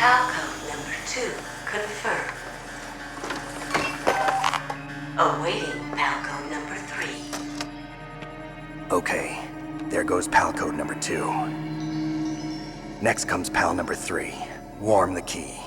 PAL code number 2 confirmed. Awaiting PAL code number 3. Okay, there goes PAL code number 2. Next comes PAL number 3. Warm the key.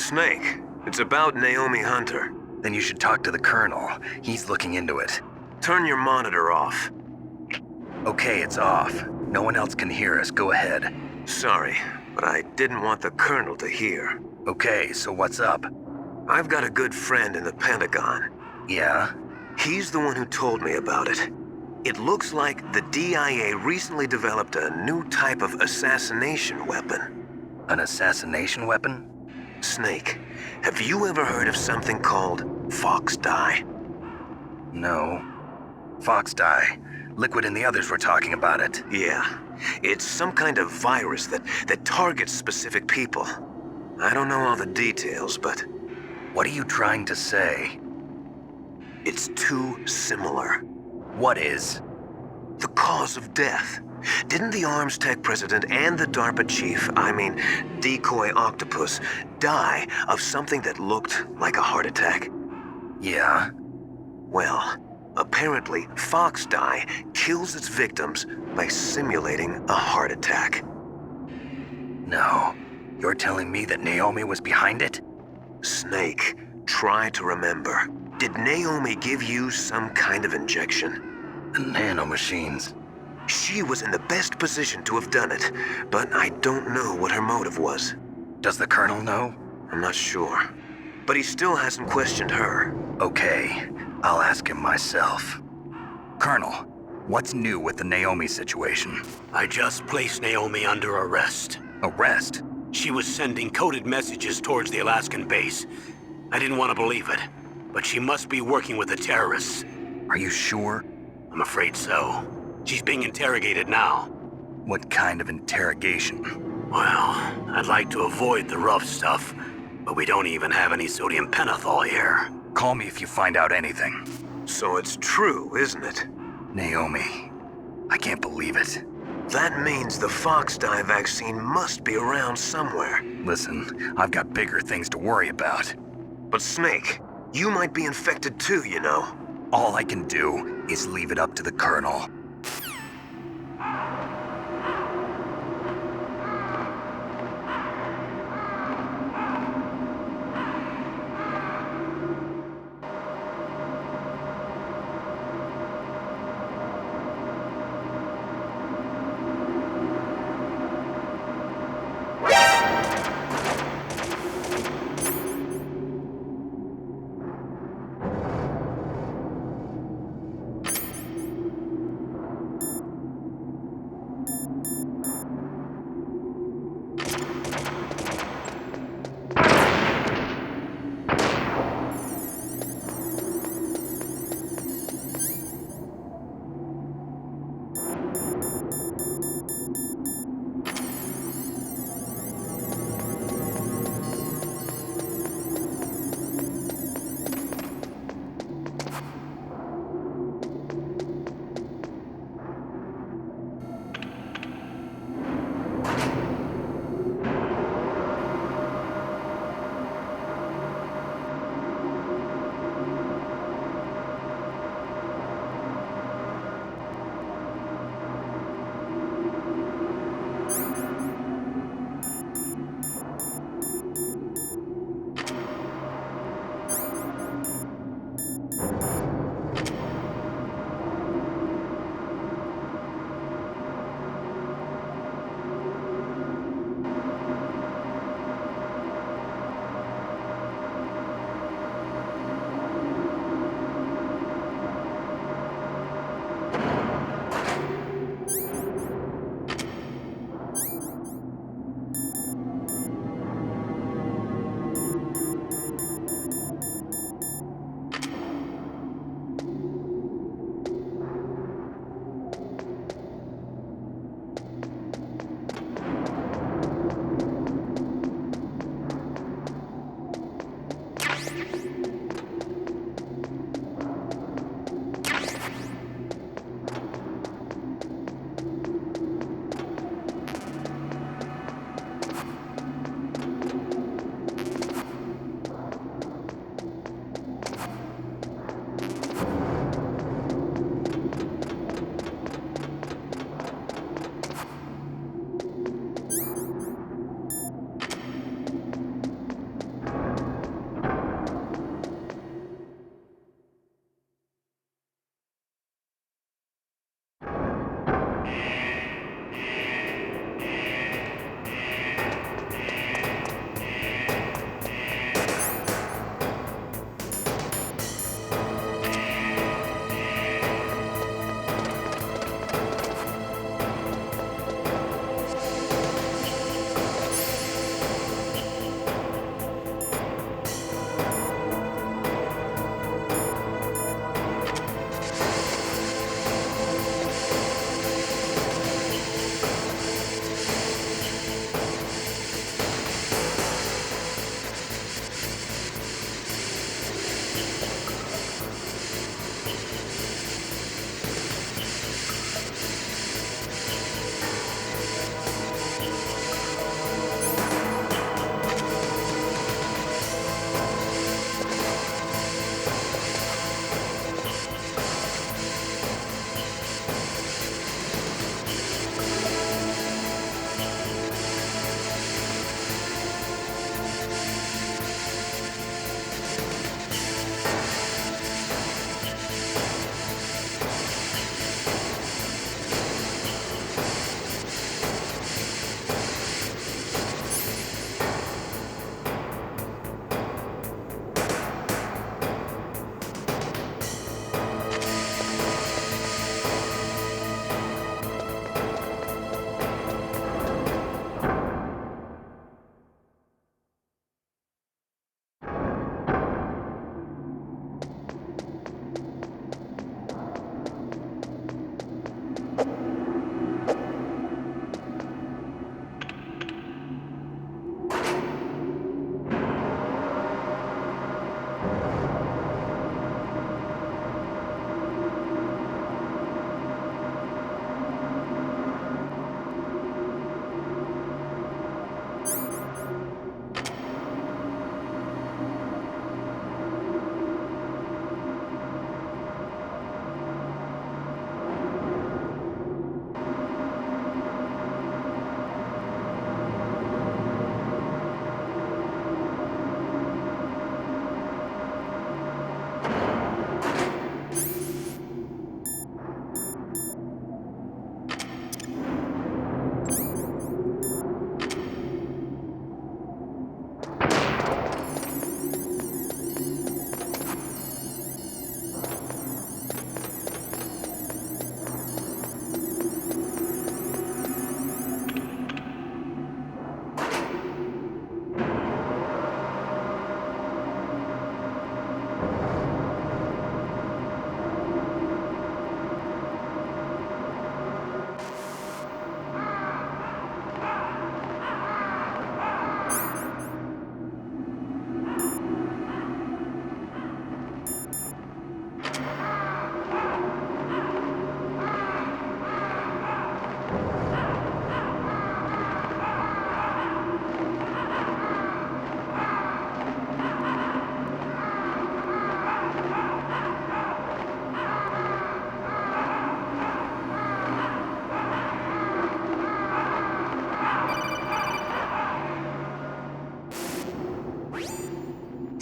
Snake, it's about Naomi Hunter. Then you should talk to the Colonel. He's looking into it. Turn your monitor off. Okay, it's off. No one else can hear us. Go ahead. Sorry, but I didn't want the Colonel to hear. Okay, so what's up? I've got a good friend in the Pentagon. Yeah? He's the one who told me about it. It looks like the DIA recently developed a new type of assassination weapon. An assassination weapon? Snake, have you ever heard of something called Fox Dye? No. Fox dye. Liquid and the others were talking about it. Yeah. It's some kind of virus that targets specific people. I don't know all the details, but What are you trying to say? it's too similar. What is? The cause of death. Didn't the Arms Tech president and the DARPA chief, Decoy Octopus, die of something that looked like a heart attack? Yeah? Well, apparently Fox Dye kills its victims by simulating a heart attack. No. You're telling me that Naomi was behind it? Snake, try to remember. Did Naomi give you some kind of injection? The nanomachines. She was in the best position to have done it, but I don't know what her motive was. Does the Colonel know? I'm not sure. But he still hasn't questioned her. Okay, I'll ask him myself. Colonel, what's new with the Naomi situation? I just placed Naomi under arrest. Arrest? She was sending coded messages towards the Alaskan base. I didn't want to believe it, but she must be working with the terrorists. Are you sure? I'm afraid so. She's being interrogated now. What kind of interrogation? Well, I'd like to avoid the rough stuff, but we don't even have any sodium pentothal here. Call me if you find out anything. So it's true, isn't it? Naomi, I can't believe it. That means the Fox Dye vaccine must be around somewhere. Listen, I've got bigger things to worry about. But Snake, you might be infected too, you know. All I can do is leave it up to the Colonel.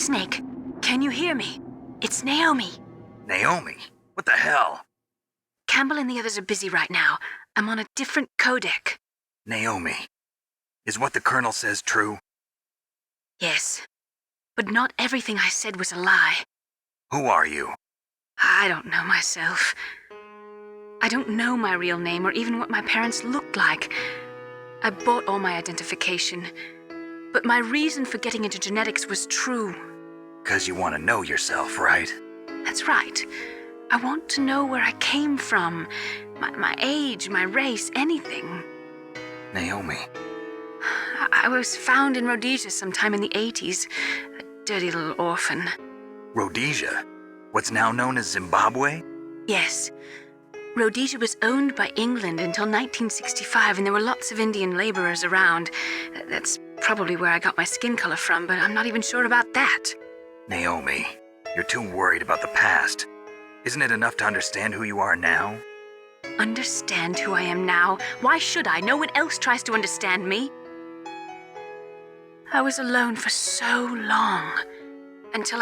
Snake, can you hear me? It's Naomi. Naomi? What the hell? Campbell and the others are busy right now. I'm on a different codec. Naomi, is what the Colonel says true? Yes, but not everything I said was a lie. Who are you? I don't know myself. I don't know my real name or even what my parents looked like. I bought all my identification. But my reason for getting into genetics was true. 'Cause you want to know yourself, right? That's right. I want to know where I came from. My age, my race, anything. Naomi. I was found in Rhodesia sometime in the 80s. A dirty little orphan. Rhodesia? What's now known as Zimbabwe? Yes. Rhodesia was owned by England until 1965, and there were lots of Indian laborers around. That's probably where I got my skin color from, but I'm not even sure about that. Naomi, you're too worried about the past. Isn't it enough to understand who you are now? Understand who I am now? Why should I? No one else tries to understand me. I was alone for so long, until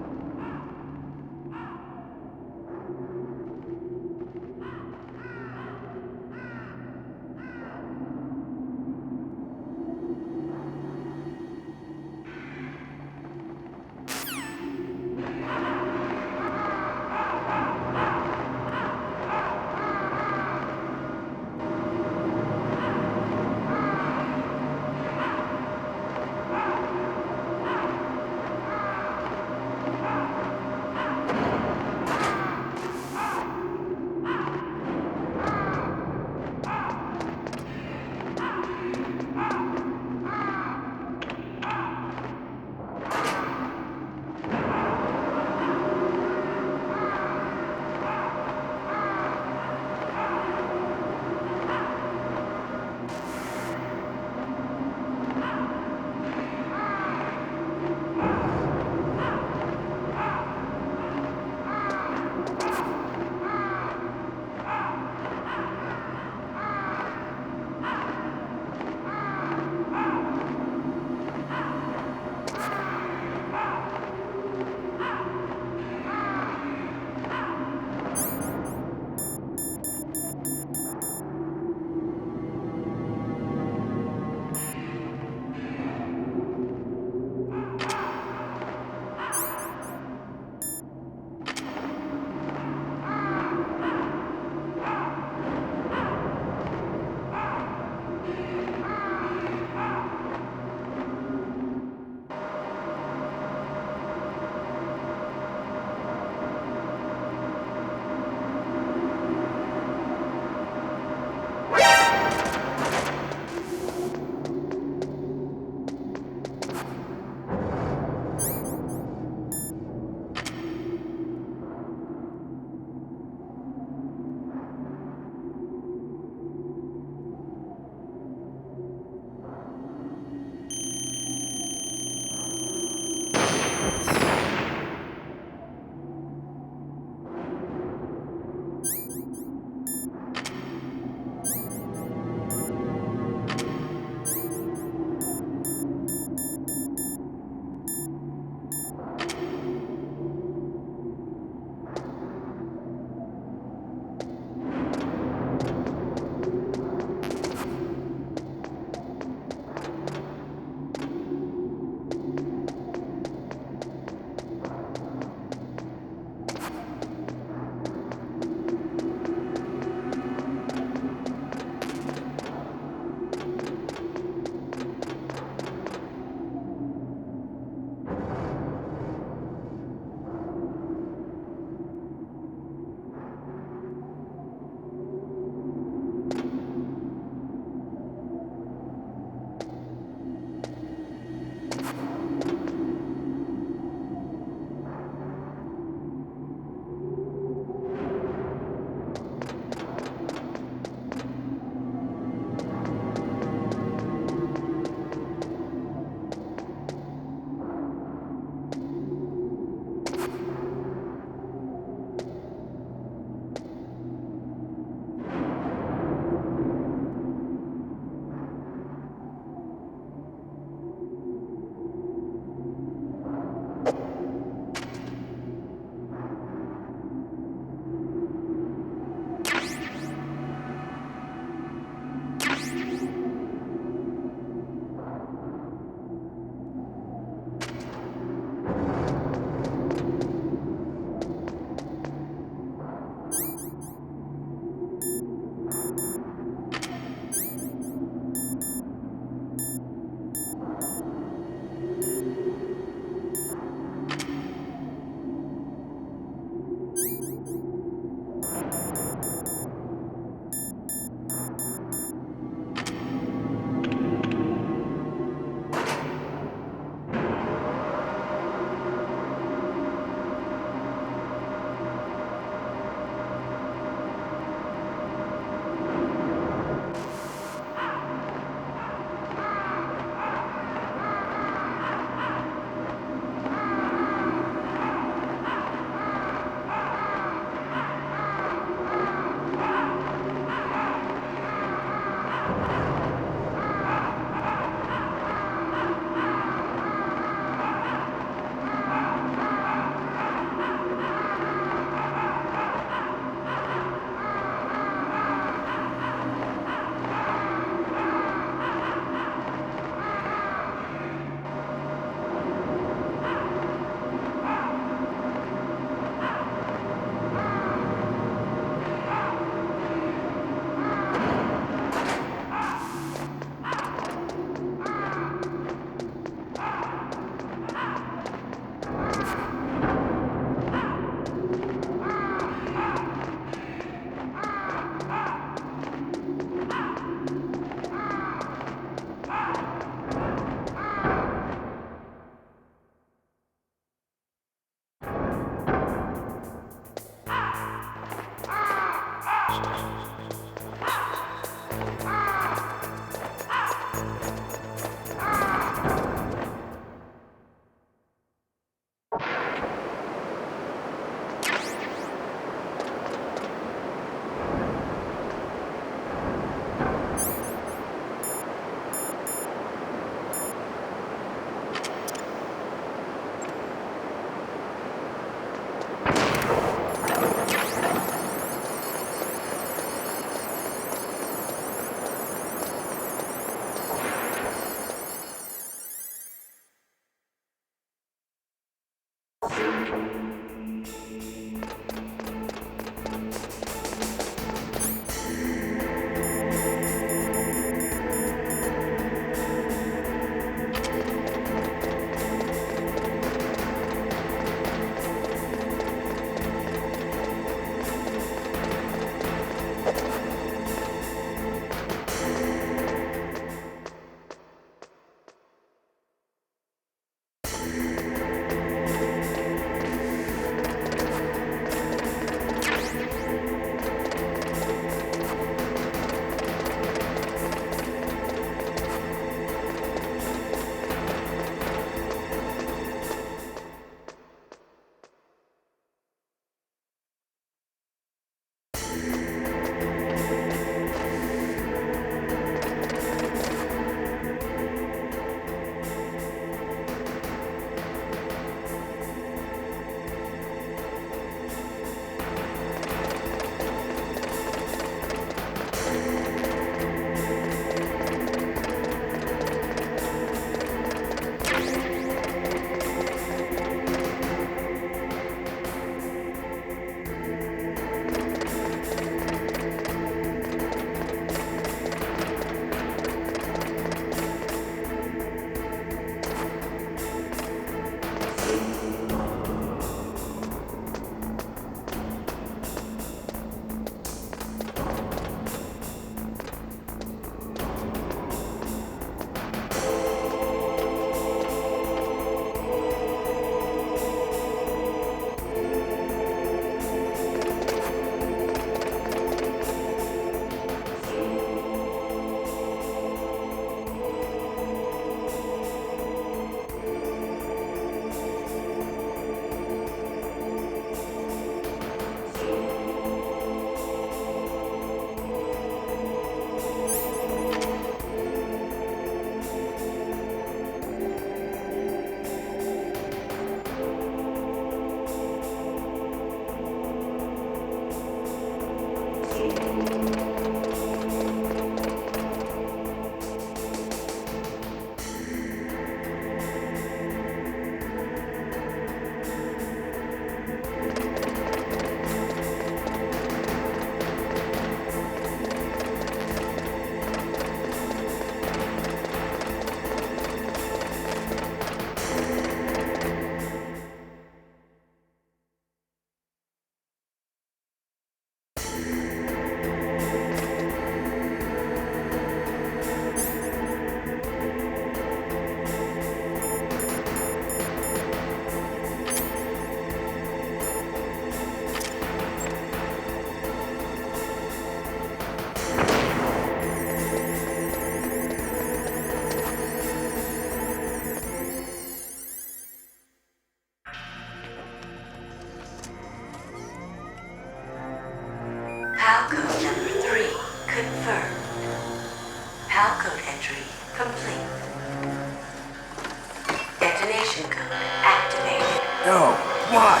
detonation code activated. No, why?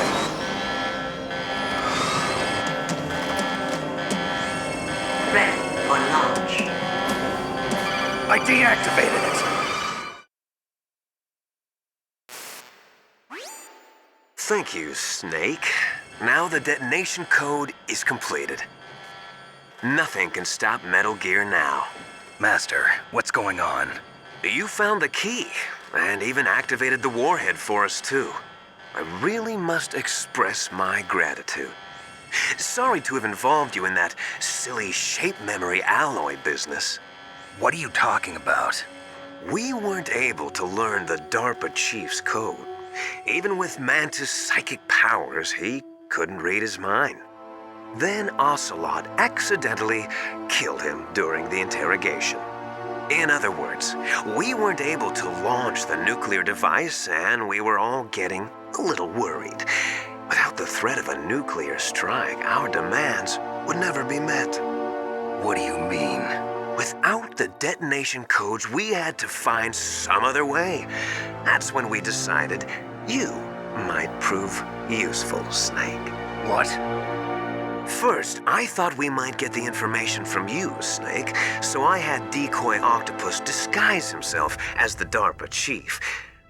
Ready for launch. I deactivated it. Thank you, Snake. Now the detonation code is completed. Nothing can stop Metal Gear now. Master, what's going on? You found the key, and even activated the warhead for us, too. I really must express my gratitude. Sorry to have involved you in that silly shape memory alloy business. What are you talking about? We weren't able to learn the DARPA chief's code. Even with Mantis' psychic powers, he couldn't read his mind. Then Ocelot accidentally killed him during the interrogation. In other words, we weren't able to launch the nuclear device, and we were all getting a little worried. Without the threat of a nuclear strike, our demands would never be met. What do you mean? Without the detonation codes, we had to find some other way. That's when we decided you might prove useful, Snake. What? First, I thought we might get the information from you, Snake, so I had Decoy Octopus disguise himself as the DARPA chief.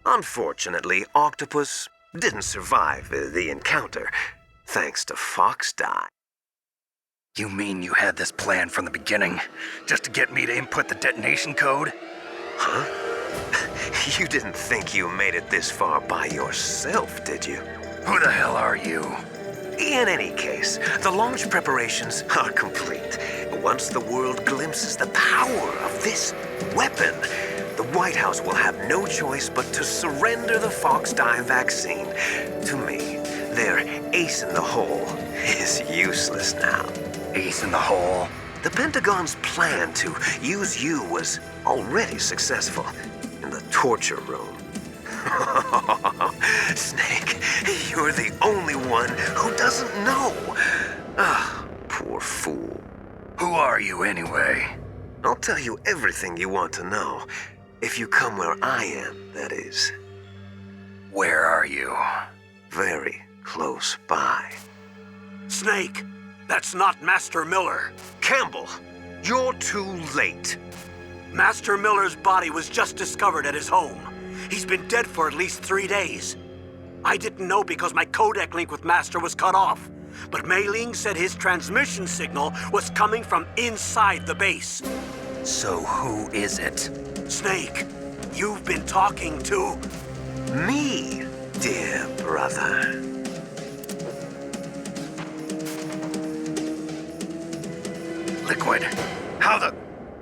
Unfortunately, Octopus didn't survive the encounter, thanks to Fox Die. You mean you had this plan from the beginning? Just to get me to input the detonation code? Huh? You didn't think you made it this far by yourself, did you? Who the hell are you? In any case, the launch preparations are complete. Once the world glimpses the power of this weapon, the White House will have no choice but to surrender the Fox Die vaccine to me. Their ace in the hole is useless now. Ace in the hole? The Pentagon's plan to use you was already successful in the torture room. Snake, you're the only one who doesn't know. Ah, poor fool. Who are you anyway? I'll tell you everything you want to know. If you come where I am, that is. Where are you? Very close by. Snake, that's not Master Miller. Campbell, you're too late. Master Miller's body was just discovered at his home. He's been dead for at least 3 days. I didn't know because my codec link with Master was cut off. But Mei Ling said his transmission signal was coming from inside the base. So who is it? Snake, you've been talking to... Me, dear brother. Liquid. How the...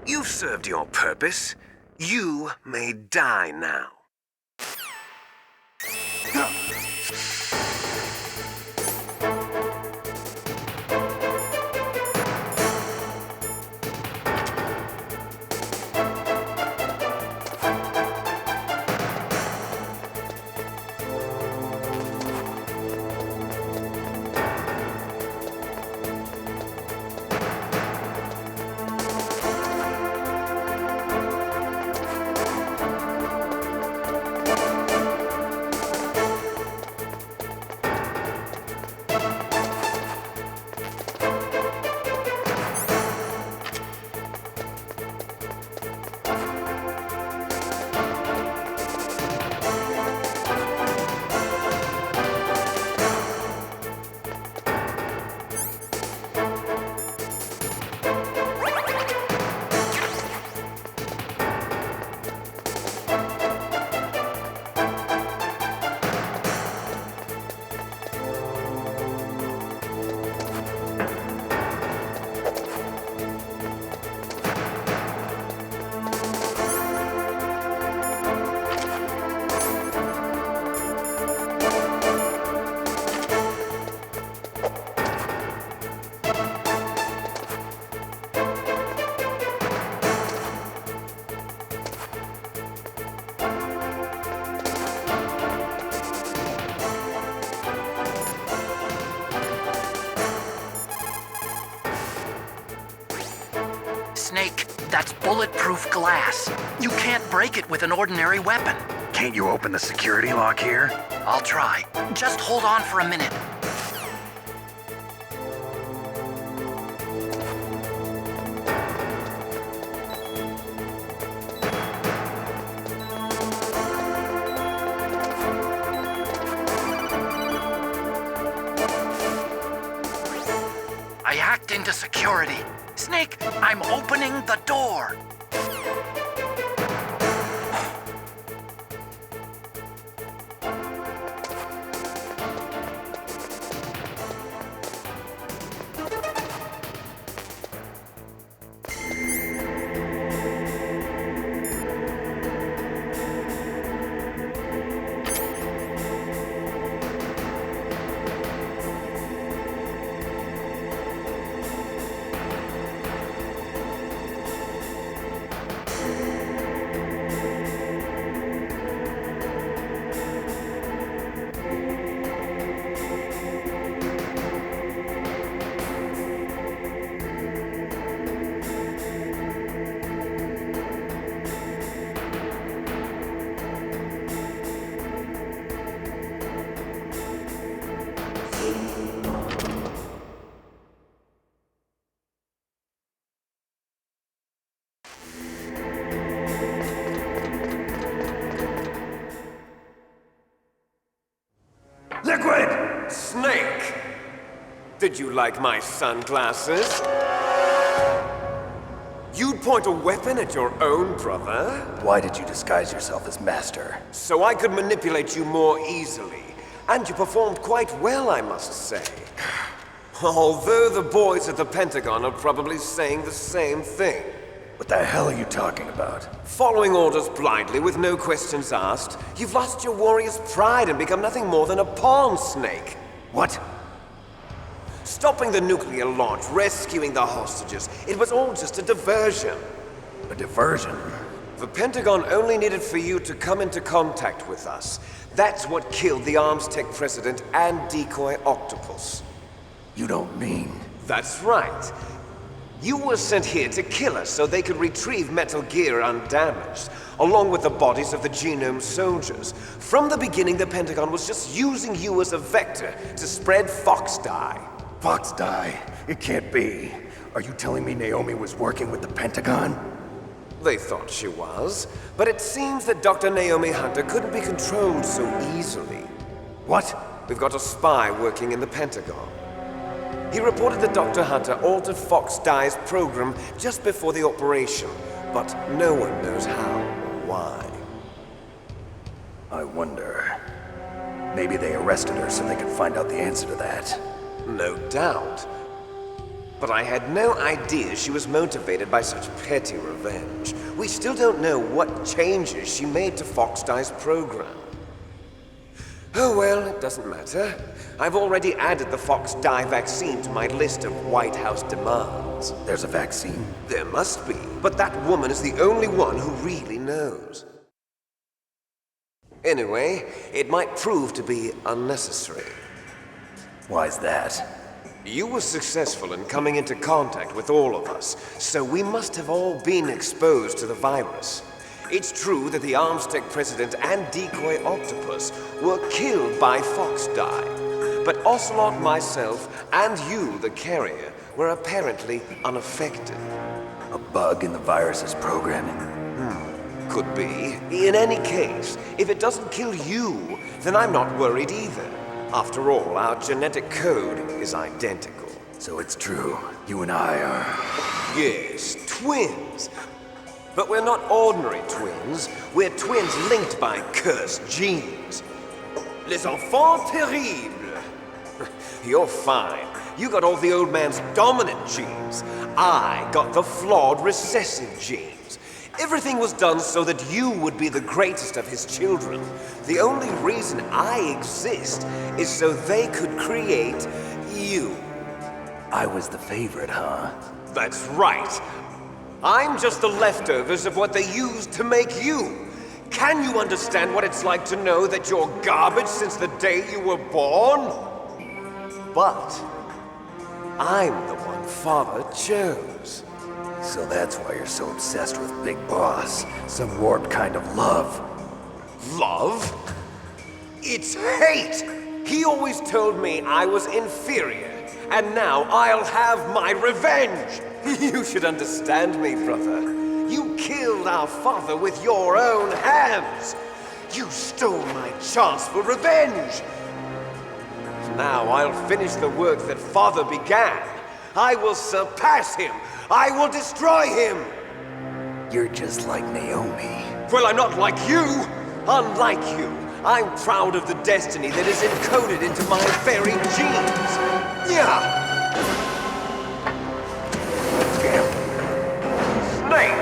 You've served your purpose. You may die now. Snake, that's bulletproof glass. You can't break it with an ordinary weapon. Can't you open the security lock here? I'll try. Just hold on for a minute. I hacked into security. Snake, I'm opening the door. Liquid! Snake! Did you like my sunglasses? You'd point a weapon at your own brother? Why did you disguise yourself as Master? So I could manipulate you more easily. And you performed quite well, I must say. Although the boys at the Pentagon are probably saying the same thing. What the hell are you talking about? Following orders blindly with no questions asked, you've lost your warrior's pride and become nothing more than a pawn, Snake. What? Stopping the nuclear launch, rescuing the hostages, it was all just a diversion. A diversion? The Pentagon only needed for you to come into contact with us. That's what killed the Arms Tech president and decoy octopus. You don't mean... That's right. You were sent here to kill us so they could retrieve Metal Gear undamaged, along with the bodies of the Genome soldiers. From the beginning, the Pentagon was just using you as a vector to spread Fox dye. Fox dye? It can't be. Are you telling me Naomi was working with the Pentagon? They thought she was, but it seems that Dr. Naomi Hunter couldn't be controlled so easily. What? We've got a spy working in the Pentagon. He reported that Dr. Hunter altered Fox Dye's program just before the operation, but no one knows how or why. I wonder... Maybe they arrested her so they could find out the answer to that. No doubt. But I had no idea she was motivated by such petty revenge. We still don't know what changes she made to Fox Dye's program. Oh well, it doesn't matter. I've already added the Fox Dye vaccine to my list of White House demands. There's a vaccine? There must be, but that woman is the only one who really knows. Anyway, it might prove to be unnecessary. Why's that? You were successful in coming into contact with all of us, so we must have all been exposed to the virus. It's true that the Arms Tech president and decoy octopus were killed by Fox Dye, but Ocelot, myself, and you, the carrier, were apparently unaffected. A bug in the virus's programming? Could be. In any case, if it doesn't kill you, then I'm not worried either. After all, our genetic code is identical. So it's true. You and I are... Yes, twins. But we're not ordinary twins. We're twins linked by cursed genes. Les enfants terribles. You're fine. You got all the old man's dominant genes. I got the flawed recessive genes. Everything was done so that you would be the greatest of his children. The only reason I exist is so they could create you. I was the favorite, huh? That's right. I'm just the leftovers of what they used to make you. Can you understand what it's like to know that you're garbage since the day you were born? But I'm the one Father chose. So that's why you're so obsessed with Big Boss. Some warped kind of love. love. It's hate! He always told me I was inferior, and now I'll have my revenge! You should understand me, brother. You killed our father with your own hands! You stole my chance for revenge! Now I'll finish the work that father began. I will surpass him! I will destroy him! You're just like Naomi. Well, I'm not like you! Unlike you, I'm proud of the destiny that is encoded into my very genes! Yeah! Snake,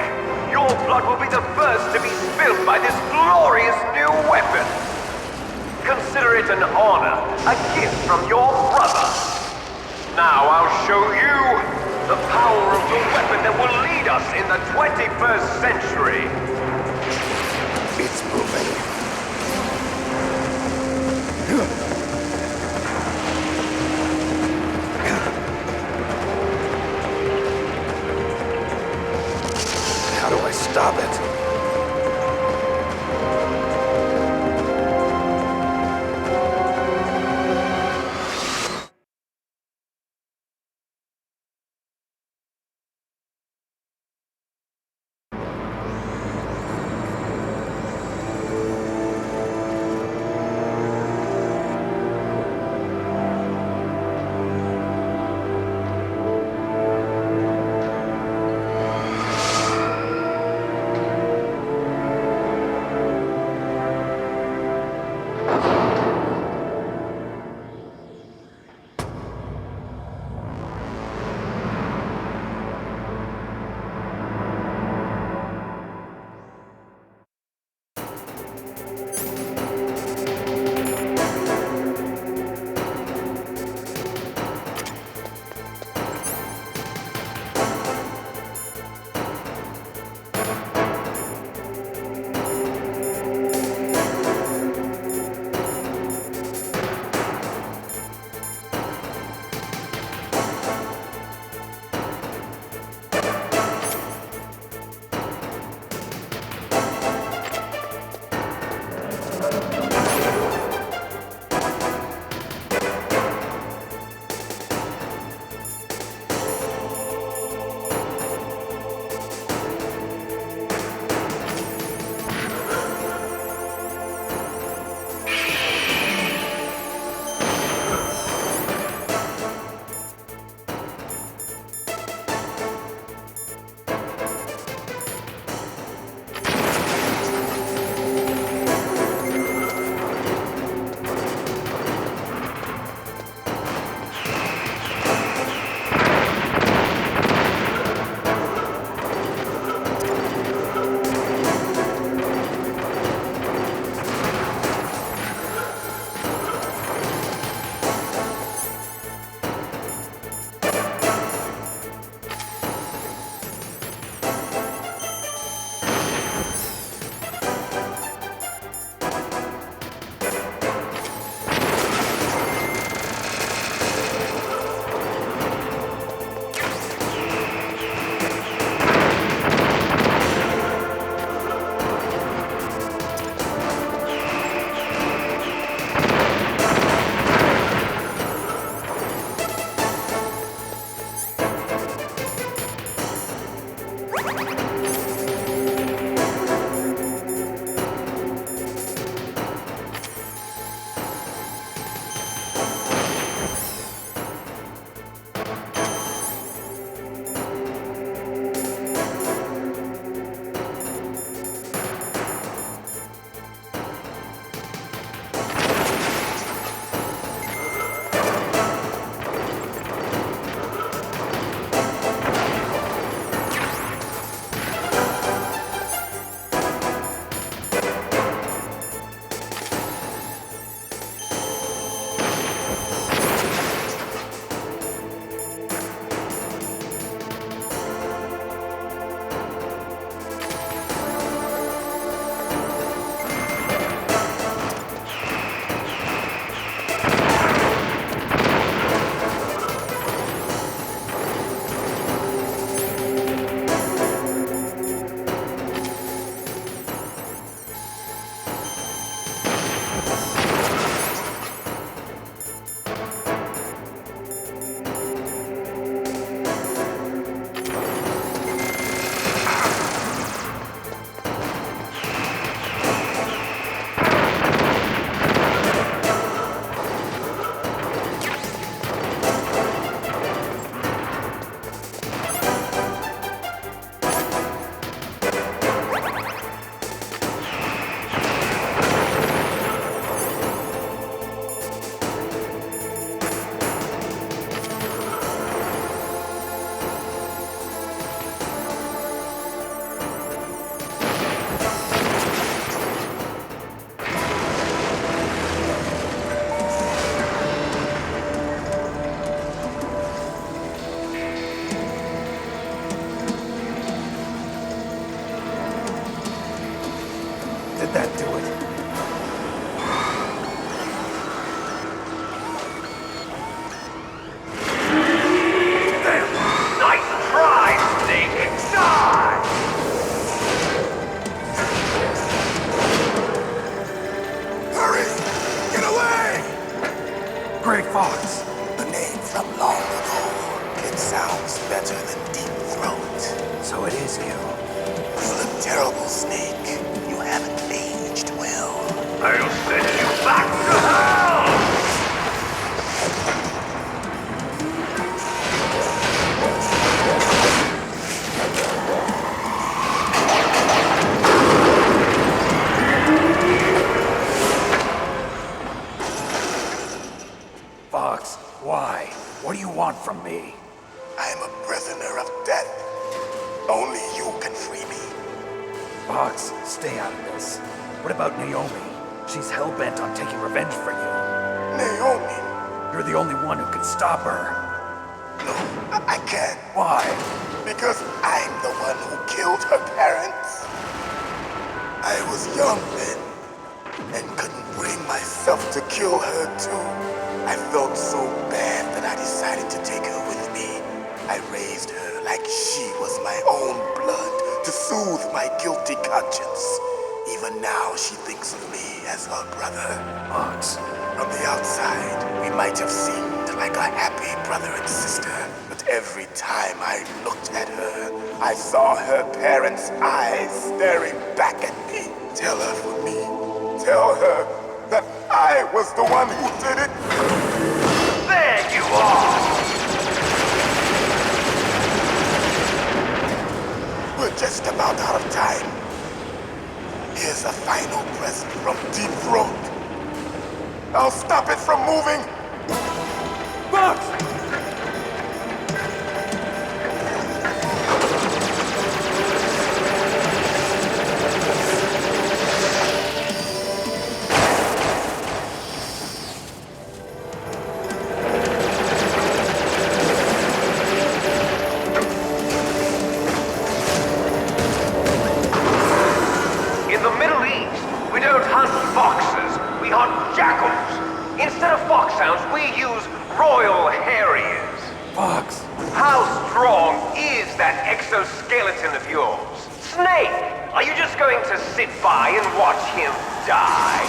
your blood will be the first to be spilled by this glorious new weapon! Consider it an honor, a gift from your brother! Now I'll show you the power of the weapon that will lead us in the 21st century! It's moving. How do I stop it? Great Fox. The name from long ago. It sounds better than Deep Throat. So it is you. You look terrible, Snake. You haven't aged well. I'll send you back to hell! Fox, why? What do you want from me? I am a prisoner of death. Only you can free me. Fox, stay out of this. What about Naomi? She's hell-bent on taking revenge for you. Naomi? You're the only one who can stop her. No, I can't. Why? Because I'm the one who killed her parents. I was young then, and couldn't bring myself to kill her too. I felt so bad that I decided to take her with me. I raised her like she was my own blood to soothe my guilty conscience. Even now she thinks of me as her brother. Fox. From the outside, we might have seemed like a happy brother and sister, but every time I looked at her, I saw her parents' eyes staring back at me. Tell her for me. Tell her that I was the one who did it. There you are! We're just about out of time. Here's a final present from Deep Throat. I'll stop it from moving. Fox! In the Middle East, we don't hunt foxes, we hunt jackals. Instead of foxhounds, we use royal harriers. Fox! How strong is that exoskeleton of yours? Snake, are you just going to sit by and watch him die?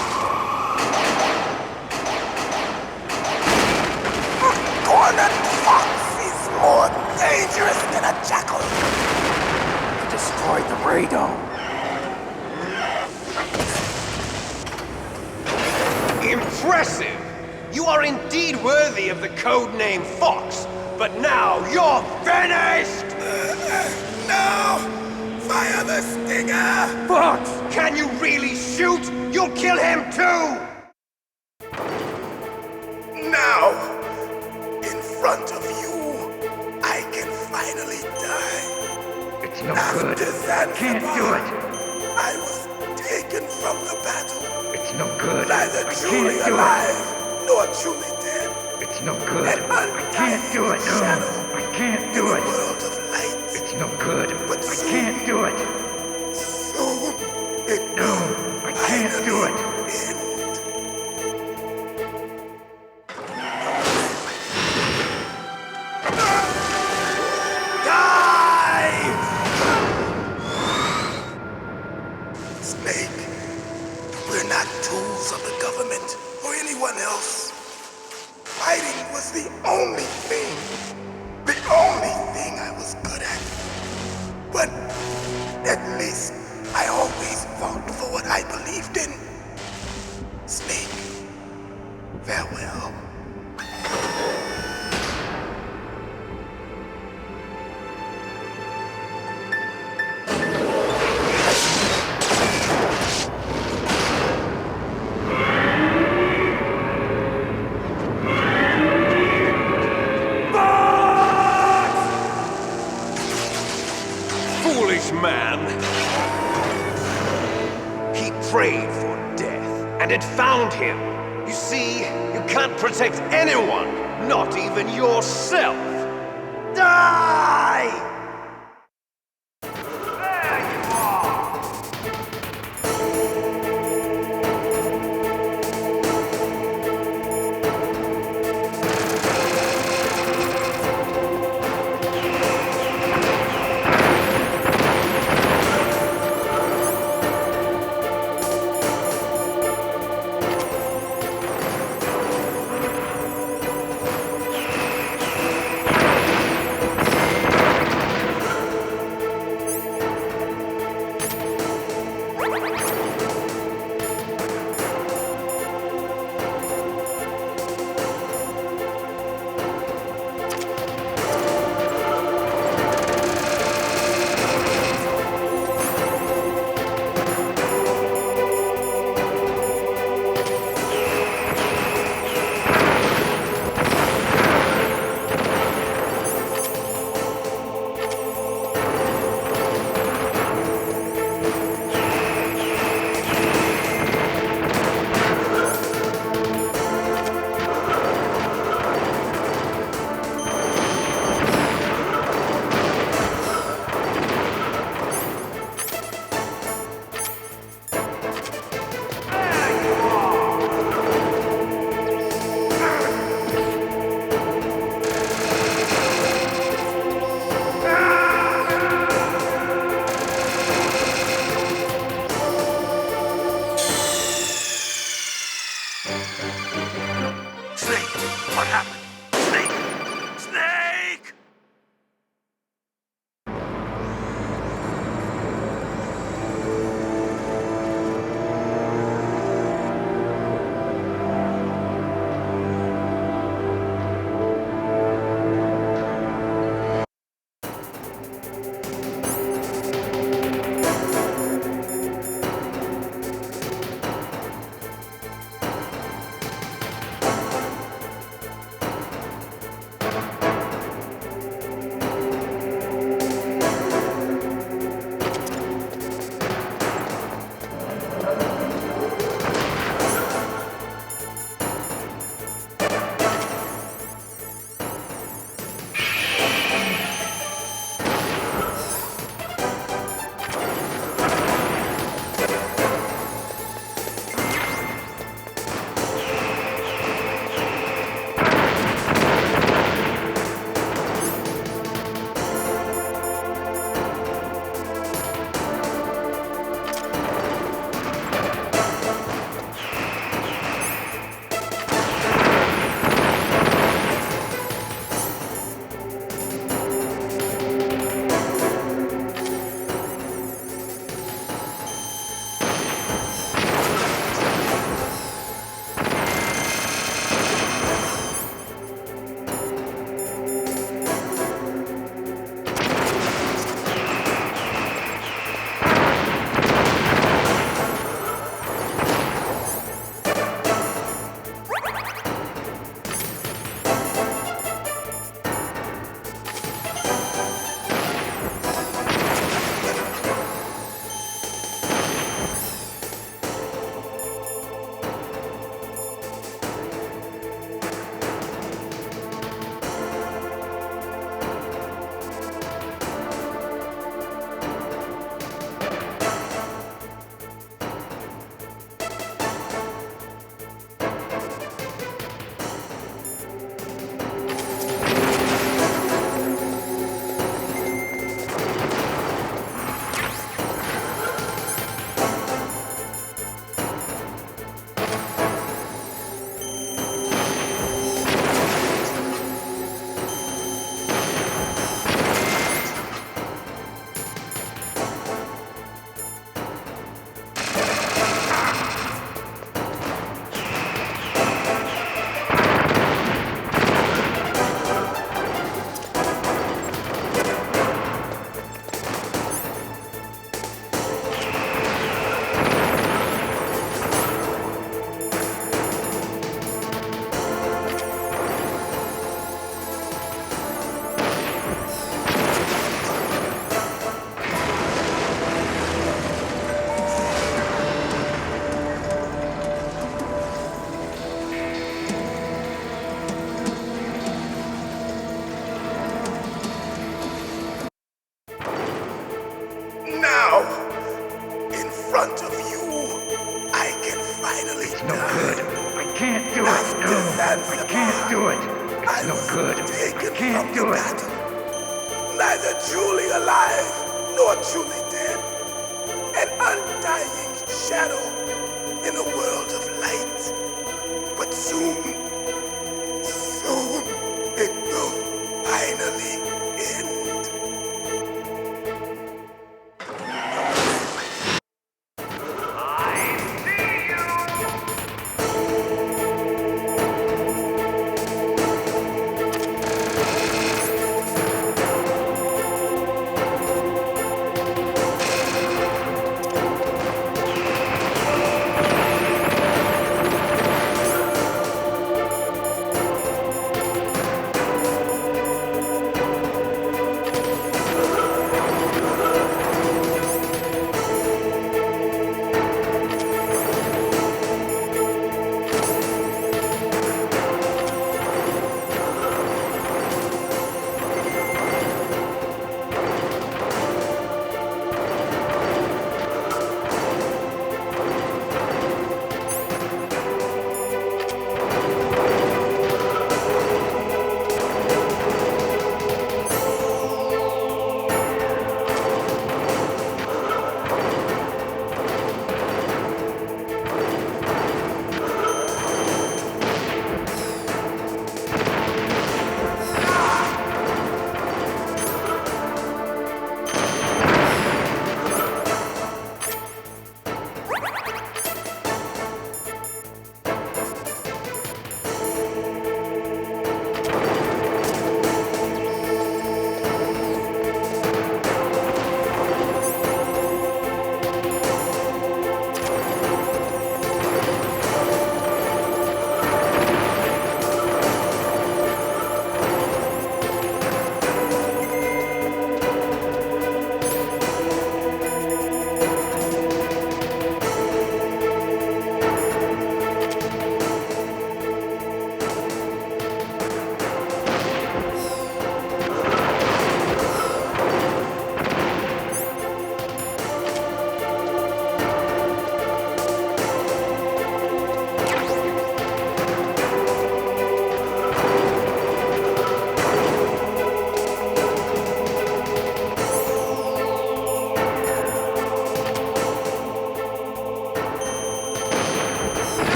Cornered fox is more dangerous than a jackal. Destroyed the radome. Impressive! You are indeed worthy of the codename Fox, but now you're finished! No! Fire the stinger! Fox! Can you really shoot? You'll kill him too! Now, in front of you, I can finally die. It's no After good. Zanzibar, Can't do it. I was taken from the battle. It's no good. Neither I truly can't do alive, nor truly dead. it. It's no good. An I can't do it. shadow No. I can't in do a it. world of light. It's no good. But I soon- can't do it. Soon, it No. will I can't do it. end. Snake, we're not tools of the government or anyone else. Fighting was the only thing I was good at. But at least I always fought for what I believed in. Snake, farewell. Foolish man! He prayed for death, and it found him. You see, you can't protect anyone, not even yourself. Die! There you are! Snake! What happened? Snake! Snake!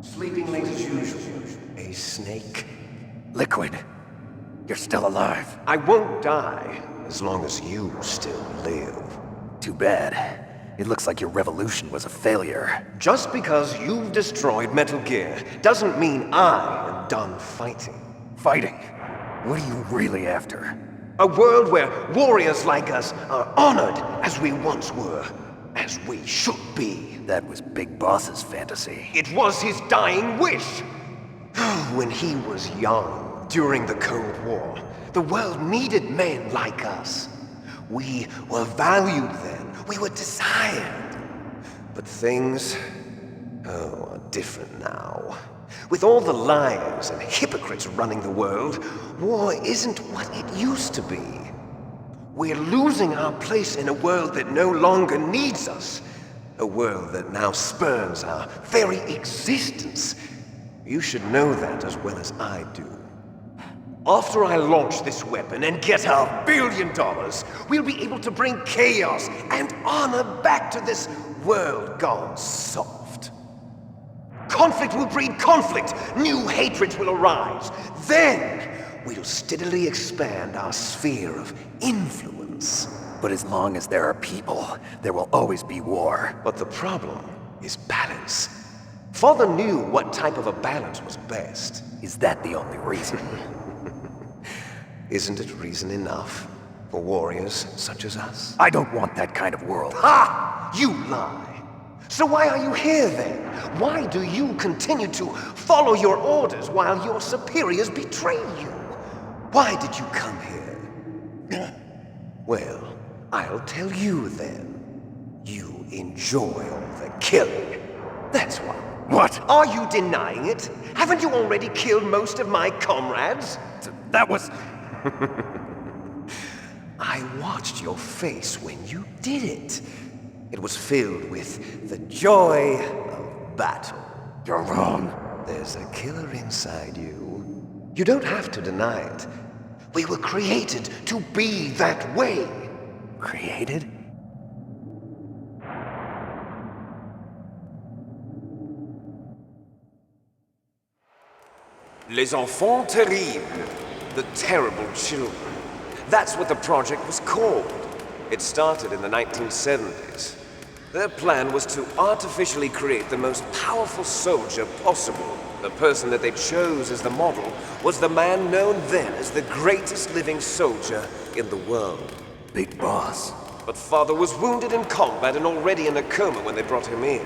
Sleeping late as usual. A snake. Liquid, you're still alive. I won't die as long as you still live. Too bad. It looks like your revolution was a failure. Just because you've destroyed Metal Gear doesn't mean I am done fighting. Fighting? What are you really after? A world where warriors like us are honored as we once were, as we should be. That was Big Boss's fantasy. It was his dying wish. When he was young, during the Cold War, the world needed men like us. We were valued then. We were desired. But things, are different now. With all the liars and hypocrites running the world, war isn't what it used to be. We're losing our place in a world that no longer needs us. A world that now spurns our very existence. You should know that as well as I do. After I launch this weapon and get our $1 billion, we'll be able to bring chaos and honor back to this world gone soft. Conflict will breed conflict. New hatreds will arise. Then we'll steadily expand our sphere of influence. But as long as there are people, there will always be war. But the problem is balance. Father knew what type of a balance was best. Is that the only reason? Isn't it reason enough for warriors such as us? I don't want that kind of world. Ha! You lie! So why are you here then? Why do you continue to follow your orders while your superiors betray you? Why did you come here? Well, I'll tell you then. You enjoy all the killing. That's why. What? Are you denying it? Haven't you already killed most of my comrades? That was... I watched your face when you did it. It was filled with the joy of battle. You're wrong. There's a killer inside you. You don't have to deny it. We were created to be that way. Created? Les enfants terribles. The terrible children. That's what the project was called. It started in the 1970s. Their plan was to artificially create the most powerful soldier possible. The person that they chose as the model was the man known then as the greatest living soldier in the world. Big Boss. But Father was wounded in combat and already in a coma when they brought him in.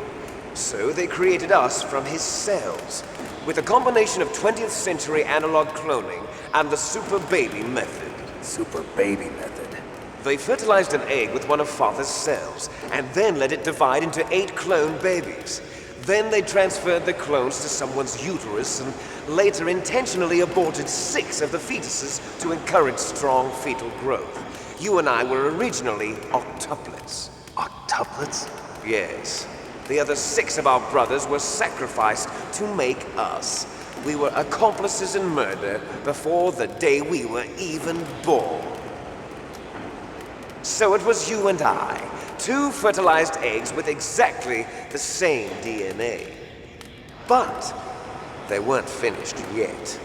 So they created us from his cells, with a combination of 20th century analog cloning and the super baby method. Super baby method. They fertilized an egg with one of Father's cells, and then let it divide into 8 clone babies. Then they transferred the clones to someone's uterus and later intentionally aborted 6 of the fetuses to encourage strong fetal growth. You and I were originally octuplets. Octuplets? Yes. The other 6 of our brothers were sacrificed to make us. We were accomplices in murder before the day we were even born. So it was you and I, 2 fertilized eggs with exactly the same DNA. But they weren't finished yet.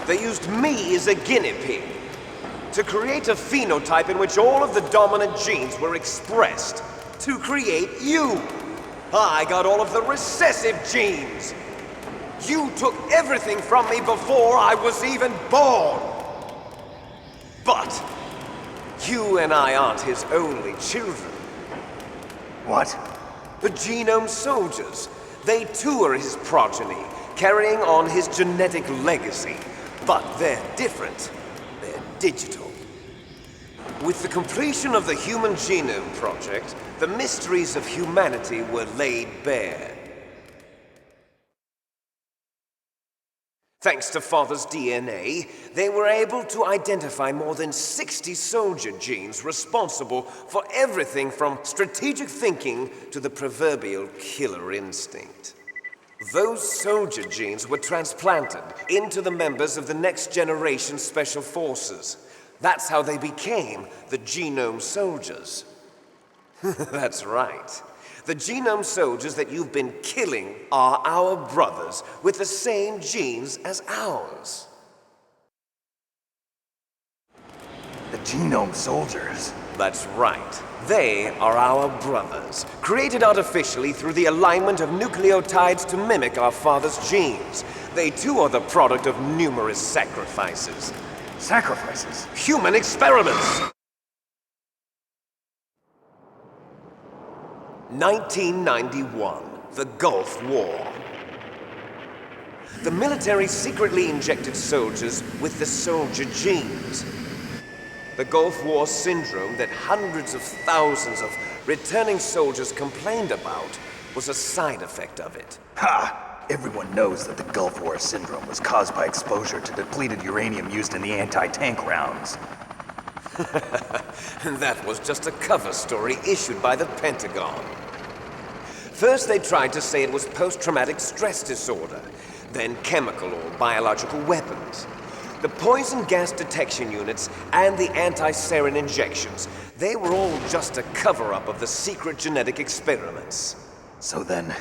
They used me as a guinea pig to create a phenotype in which all of the dominant genes were expressed to create you. I got all of the recessive genes. You took everything from me before I was even born. But you and I aren't his only children. What? The genome soldiers. They too are his progeny, carrying on his genetic legacy. But they're different. They're digital. With the completion of the Human Genome Project, the mysteries of humanity were laid bare. Thanks to Father's DNA, they were able to identify more than 60 soldier genes responsible for everything from strategic thinking to the proverbial killer instinct. Those soldier genes were transplanted into the members of the next generation special forces. That's how they became the genome soldiers. That's right. The genome soldiers that you've been killing are our brothers with the same genes as ours. The genome soldiers? That's right. They are our brothers, created artificially through the alignment of nucleotides to mimic our father's genes. They too are the product of numerous sacrifices. Sacrifices? Human experiments! 1991, the Gulf War. The military secretly injected soldiers with the soldier genes. The Gulf War syndrome that hundreds of thousands of returning soldiers complained about was a side effect of it. Ha! Everyone knows that the Gulf War syndrome was caused by exposure to depleted uranium used in the anti-tank rounds. That was just a cover story issued by the Pentagon. First they tried to say it was post-traumatic stress disorder, then chemical or biological weapons. The poison gas detection units and the anti-sarin injections, they were all just a cover-up of the secret genetic experiments. So then,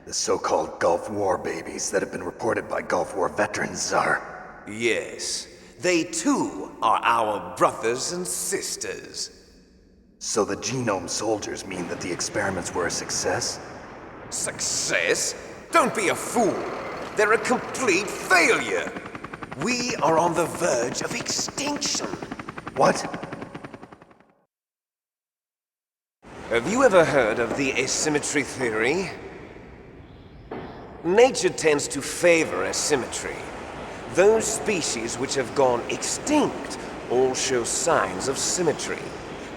the so-called Gulf War babies that have been reported by Gulf War veterans are... Yes, they too are our brothers and sisters. So the genome soldiers mean that the experiments were a success? Success? Don't be a fool! They're a complete failure! We are on the verge of extinction. What? Have you ever heard of the asymmetry theory? Nature tends to favor asymmetry. Those species which have gone extinct all show signs of symmetry.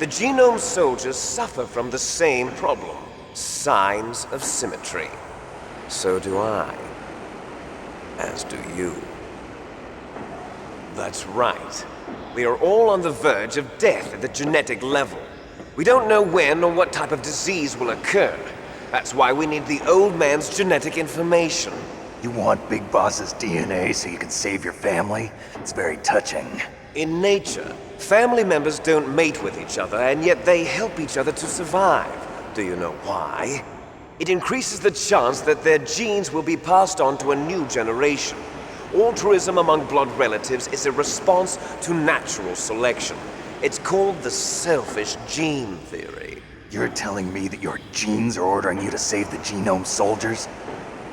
The genome soldiers suffer from the same problem, signs of symmetry. So do I. As do you. That's right. We are all on the verge of death at the genetic level. We don't know when or what type of disease will occur. That's why we need the old man's genetic information. You want Big Boss's DNA so you can save your family? It's very touching. In nature, family members don't mate with each other, and yet they help each other to survive. Do you know why? It increases the chance that their genes will be passed on to a new generation. Altruism among blood relatives is a response to natural selection. It's called the selfish gene theory. You're telling me that your genes are ordering you to save the genome soldiers?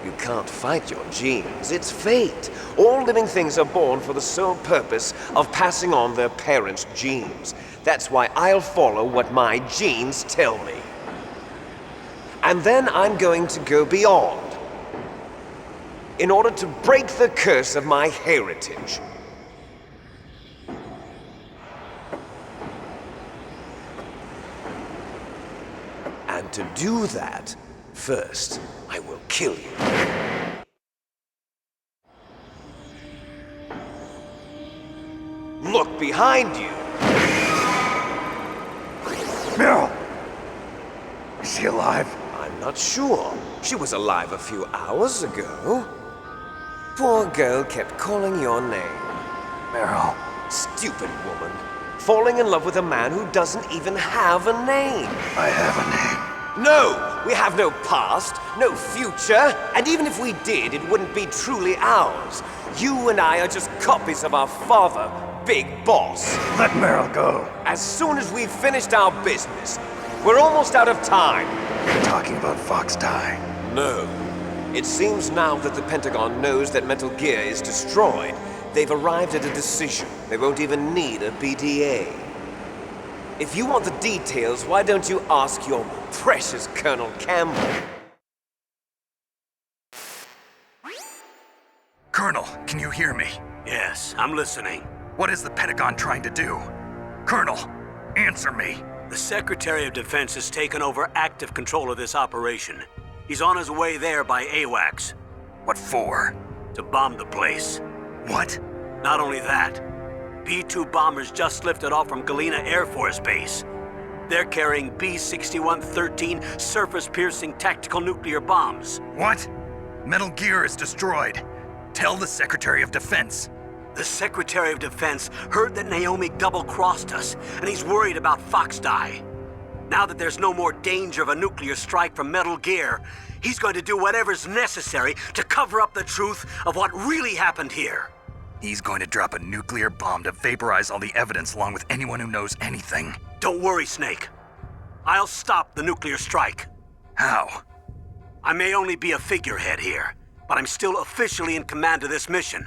You can't fight your genes. It's fate. All living things are born for the sole purpose of passing on their parents' genes. That's why I'll follow what my genes tell me. And then I'm going to go beyond, in order to break the curse of my heritage. And to do that, first, I will kill you. Look behind you! Meryl! Is she alive? I'm not sure. She was alive a few hours ago. Poor girl kept calling your name. Meryl. Stupid woman. Falling in love with a man who doesn't even have a name. I have a name. No! We have no past, no future, and even if we did, it wouldn't be truly ours. You and I are just copies of our father, Big Boss. Let Meryl go. As soon as we've finished our business, we're almost out of time. You're talking about Fox Die. No. It seems now that the Pentagon knows that Metal Gear is destroyed. They've arrived at a decision. They won't even need a BDA. If you want the details, why don't you ask your precious Colonel Campbell? Colonel, can you hear me? Yes, I'm listening. What is the Pentagon trying to do? Colonel, answer me. The Secretary of Defense has taken over active control of this operation. He's on his way there by AWACS. What for? To bomb the place. What? Not only that, B-2 bombers just lifted off from Galena Air Force Base. They're carrying B-6113 surface-piercing tactical nuclear bombs. What? Metal Gear is destroyed. Tell the Secretary of Defense. The Secretary of Defense heard that Naomi double-crossed us, and he's worried about Fox Die. Now that there's no more danger of a nuclear strike from Metal Gear, he's going to do whatever's necessary to cover up the truth of what really happened here. He's going to drop a nuclear bomb to vaporize all the evidence along with anyone who knows anything. Don't worry, Snake. I'll stop the nuclear strike. How? I may only be a figurehead here, but I'm still officially in command of this mission.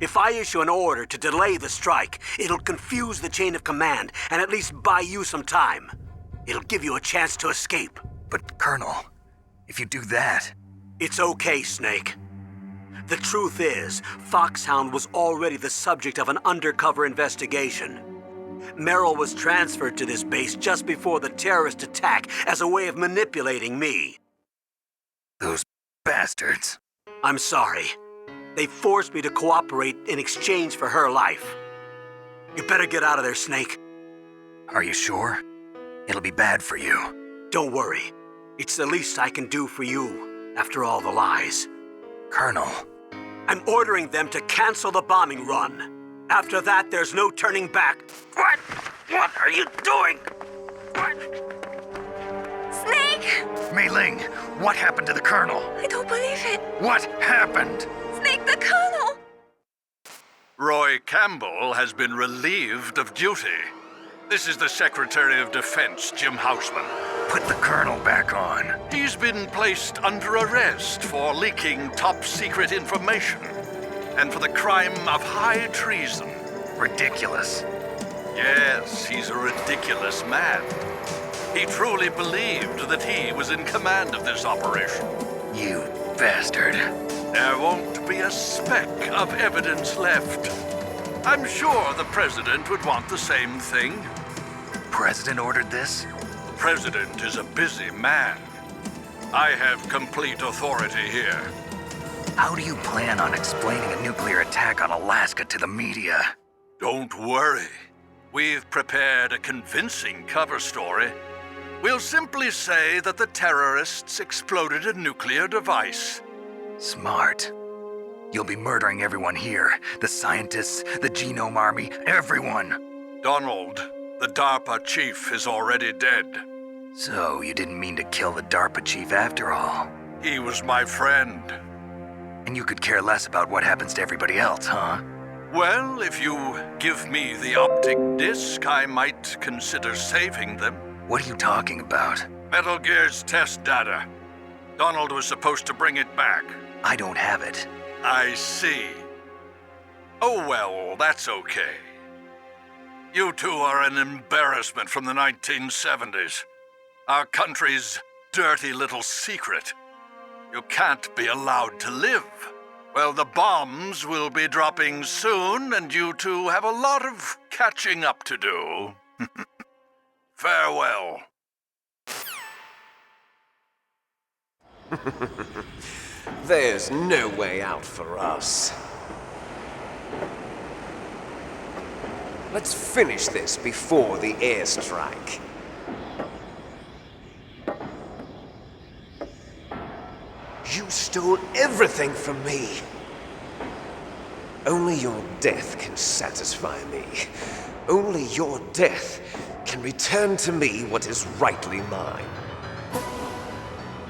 If I issue an order to delay the strike, it'll confuse the chain of command and at least buy you some time. It'll give you a chance to escape. But, Colonel, if you do that... It's okay, Snake. The truth is, Foxhound was already the subject of an undercover investigation. Merrill was transferred to this base just before the terrorist attack as a way of manipulating me. Those bastards. I'm sorry. They forced me to cooperate in exchange for her life. You better get out of there, Snake. Are you sure? It'll be bad for you. Don't worry. It's the least I can do for you, after all the lies. Colonel. I'm ordering them to cancel the bombing run. After that, there's no turning back. What? What are you doing? What? Snake! Mei Ling, what happened to the Colonel? I don't believe it. What happened? Snake, the Colonel! Roy Campbell has been relieved of duty. This is the Secretary of Defense, Jim Houseman. Put the Colonel back on. He's been placed under arrest for leaking top-secret information and for the crime of high treason. Ridiculous. Yes, he's a ridiculous man. He truly believed that he was in command of this operation. You bastard. There won't be a speck of evidence left. I'm sure the President would want the same thing. President ordered this? President is a busy man. I have complete authority here. How do you plan on explaining a nuclear attack on Alaska to the media? Don't worry. We've prepared a convincing cover story. We'll simply say that the terrorists exploded a nuclear device. Smart. You'll be murdering everyone here. The scientists, the Genome Army, everyone. Donald, the DARPA chief, is already dead. So, you didn't mean to kill the DARPA chief after all? He was my friend. And you could care less about what happens to everybody else, huh? Well, if you give me the optic disc, I might consider saving them. What are you talking about? Metal Gear's test data. Donald was supposed to bring it back. I don't have it. I see. Oh well, that's okay. You two are an embarrassment from the 1970s. Our country's dirty little secret. You can't be allowed to live. Well, the bombs will be dropping soon, and you two have a lot of catching up to do. Farewell. There's no way out for us. Let's finish this before the airstrike. You stole everything from me. Only your death can satisfy me. Only your death can return to me what is rightly mine.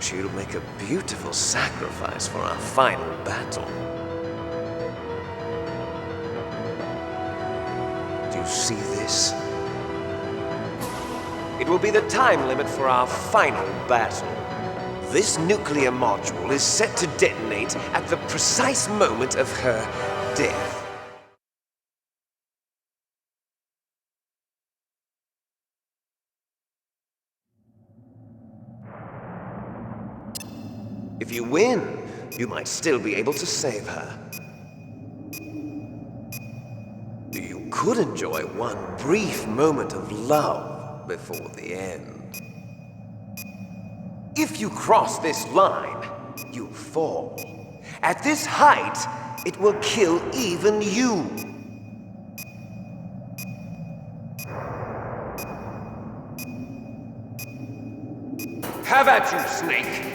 She'll make a beautiful sacrifice for our final battle. Do you see this? It will be the time limit for our final battle. This nuclear module is set to detonate at the precise moment of her death. If you win, you might still be able to save her. You could enjoy one brief moment of love before the end. If you cross this line, you fall. At this height, it will kill even you. Have at you, Snake.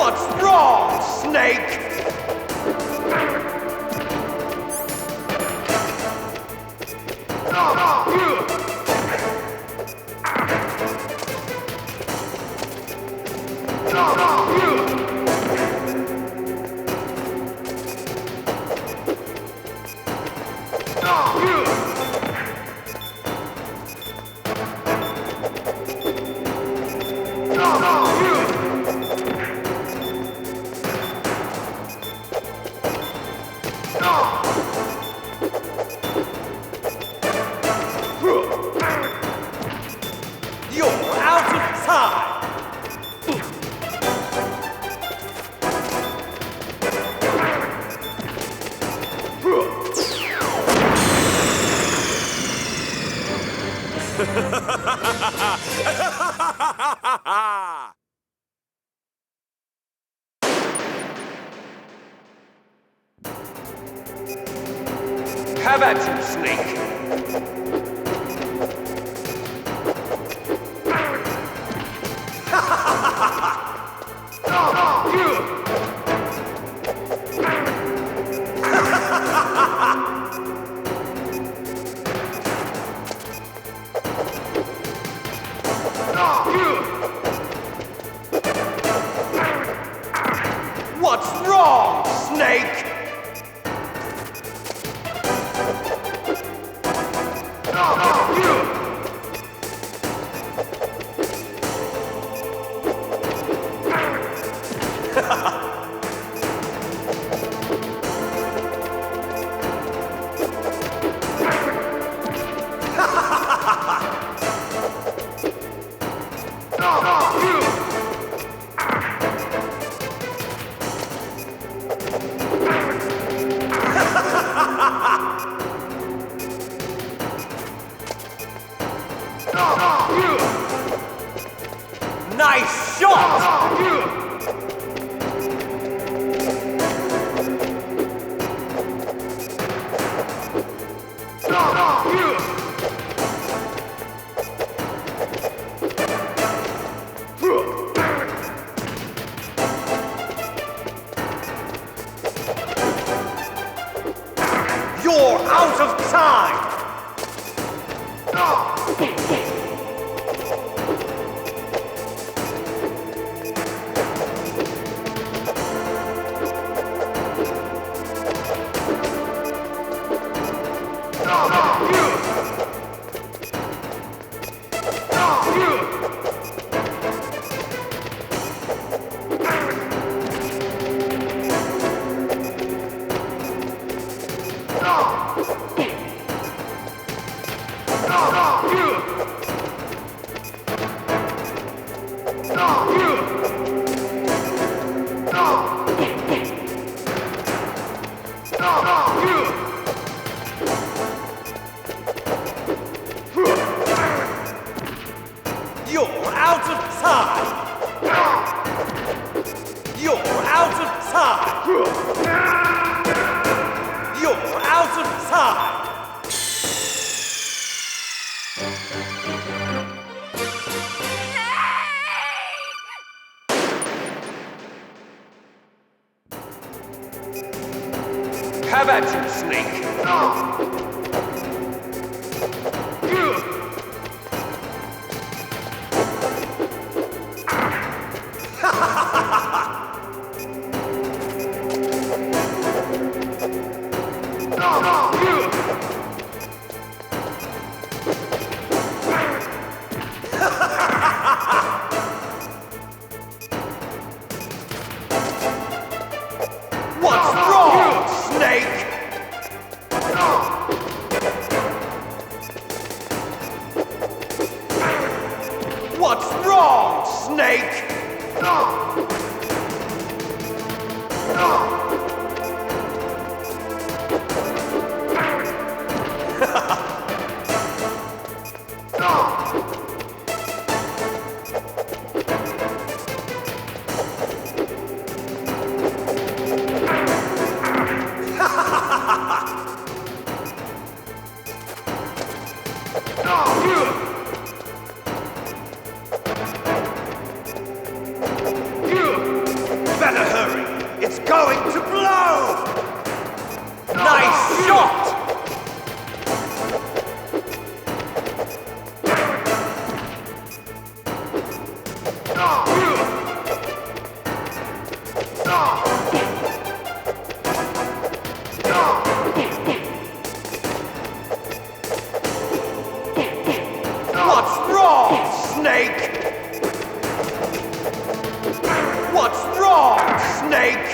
What's wrong, Snake? You're out of time! Have at you, Snake! What's wrong, Snake? Nice shot! You're out of time! You're out of time! You're out of time! You're out of time! Have at you, Snake! What's wrong, Snake? What's wrong, Snake? You! It's going to blow! Nice shot! What's wrong, Snake? What's wrong, Snake?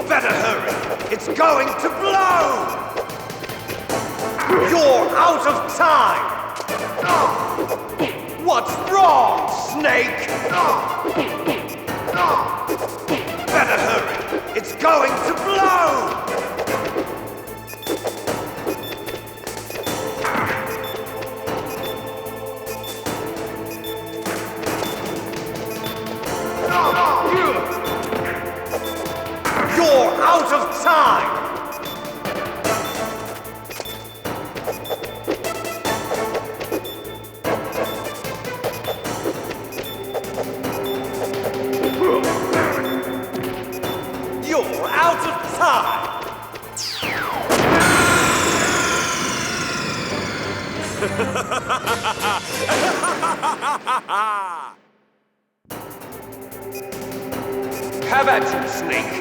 Better hurry! It's going to blow! You're out of time! What's wrong, Snake? Better hurry! It's going to blow! You're out of time! You're out of time! Have at you, Snake!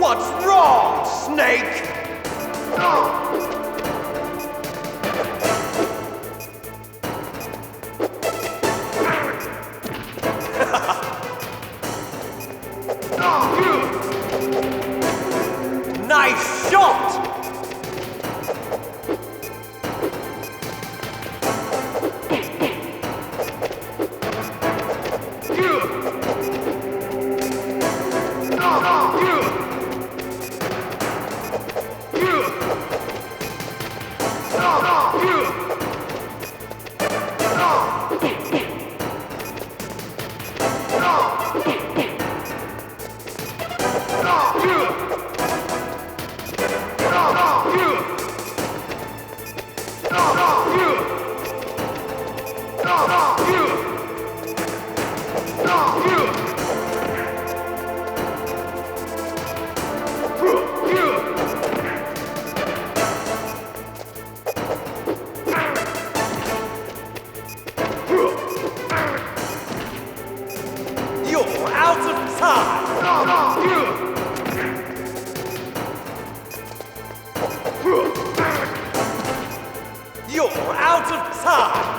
What's wrong, Snake? Nice shot! You're out of time! You're out of time!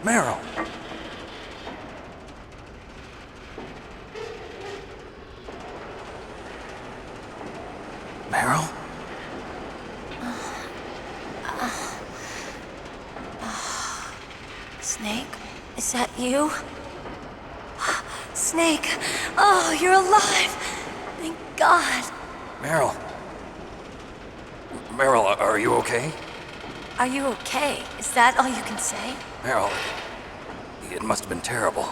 Meryl! Meryl? Snake? Is that you? Snake! Oh, you're alive! Thank God! Meryl? Meryl, are you okay? Are you okay? Is that all you can say? Meryl, it must have been terrible.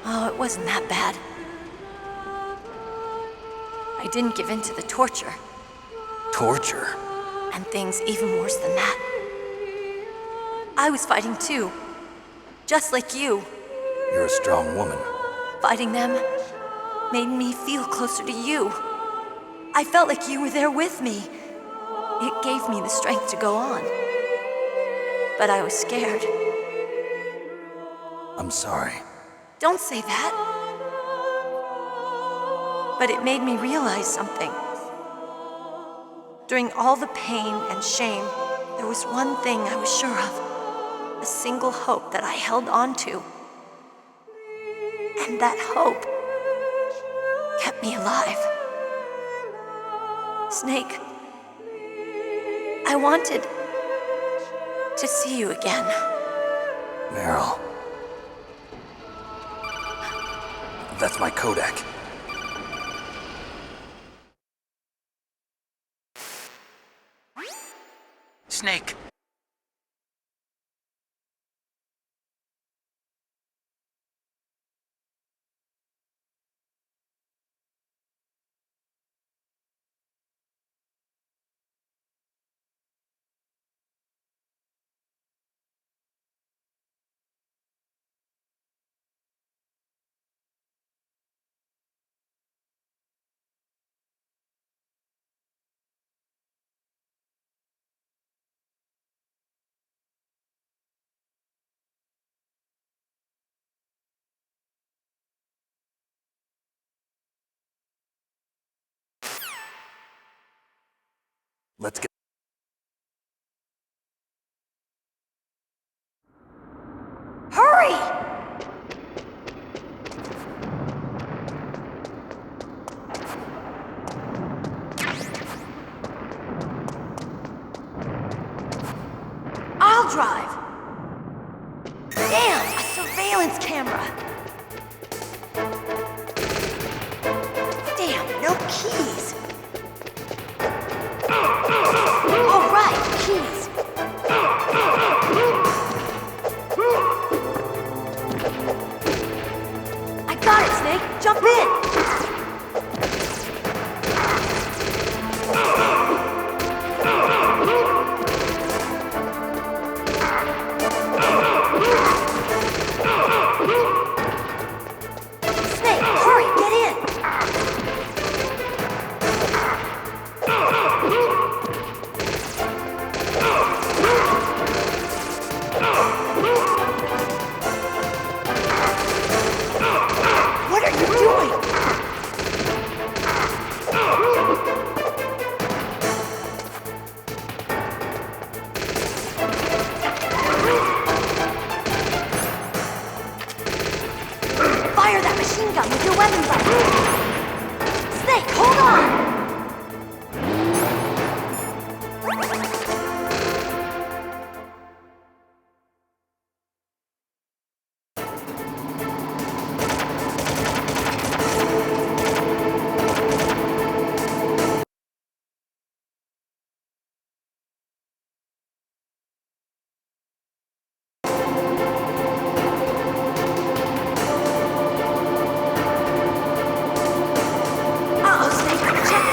Oh, it wasn't that bad. I didn't give in to the torture. Torture? And things even worse than that. I was fighting too. Just like you. You're a strong woman. Fighting them made me feel closer to you. I felt like you were there with me. It gave me the strength to go on. But I was scared. I'm sorry. Don't say that. But it made me realize something. During all the pain and shame, there was one thing I was sure of. A single hope that I held on to. And that hope kept me alive. Snake, I wanted to see you again. Meryl. That's my codec. Snake. Let's get... Hurry! I'll drive. Damn, a surveillance camera. Damn, no keys. All right, keys. I got it, Snake. Jump in. Snake, hurry, get in. What are you doing? Fire that machine gun with your weapon button. Snake, hold on! Uh-oh, Snake, check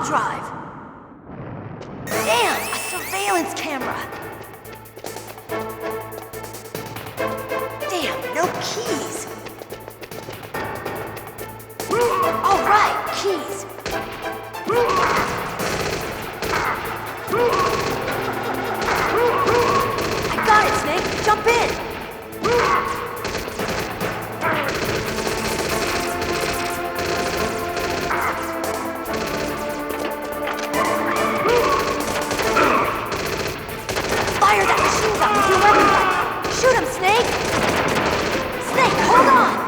I'll drive. Damn, a surveillance camera. Damn, no keys. All right, keys. I got it, Snake. Jump in. Fire that machine gun with your weapon gun. Shoot him, Snake. Snake, hold on.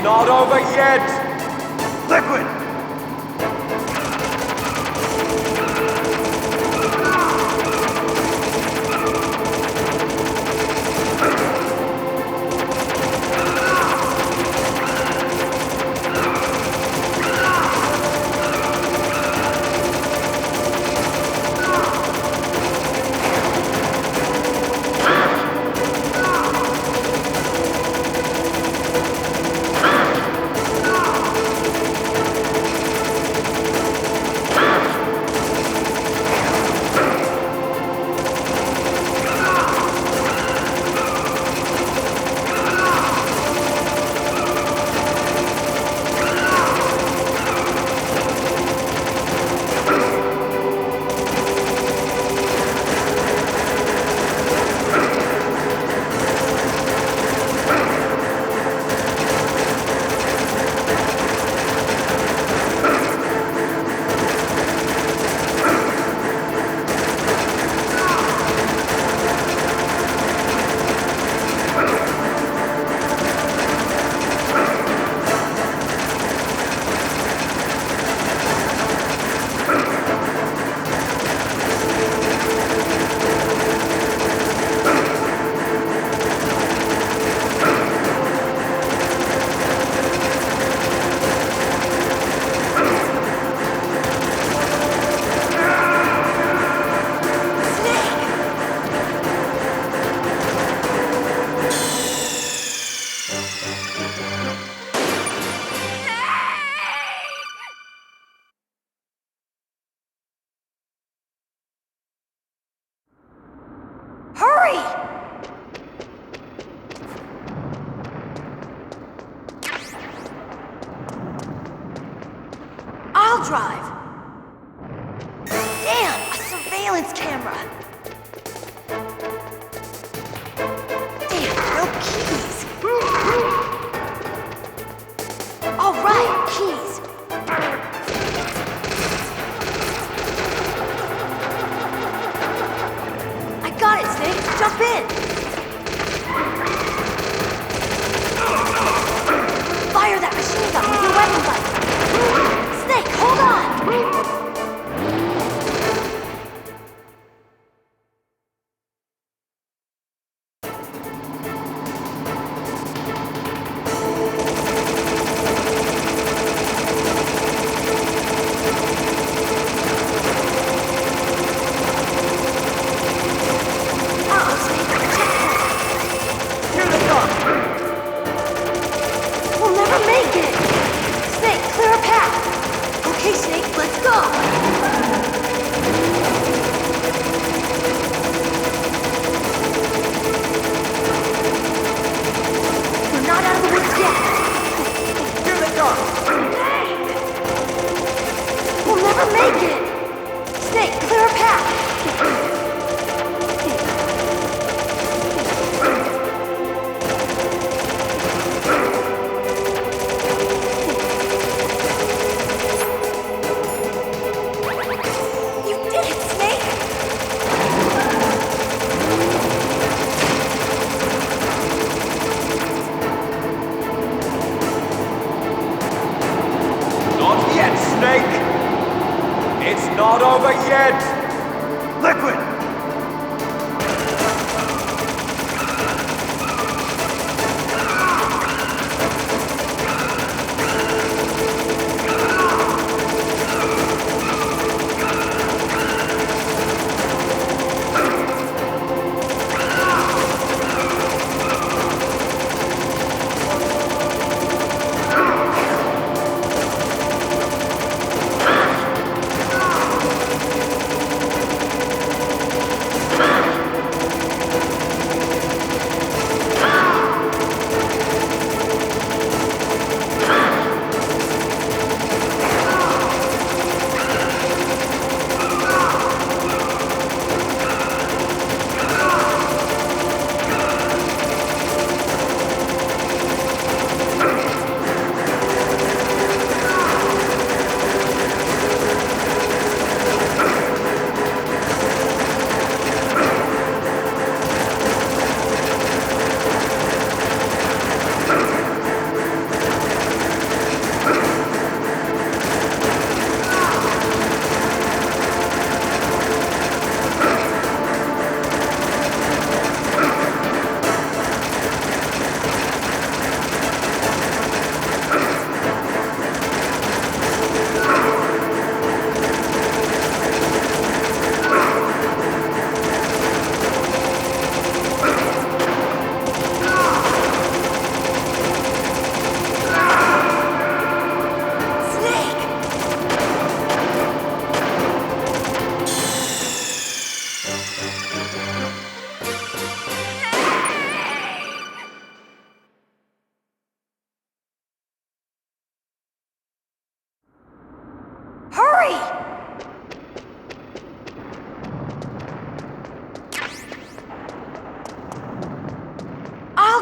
Not over yet! Liquid! I'll drive. Damn, a surveillance camera. Damn, no keys. All right, keys. I got it, Snake. Jump in. Fire that machine gun with your weapon gun. Snake, hold on! not over yet! Liquid!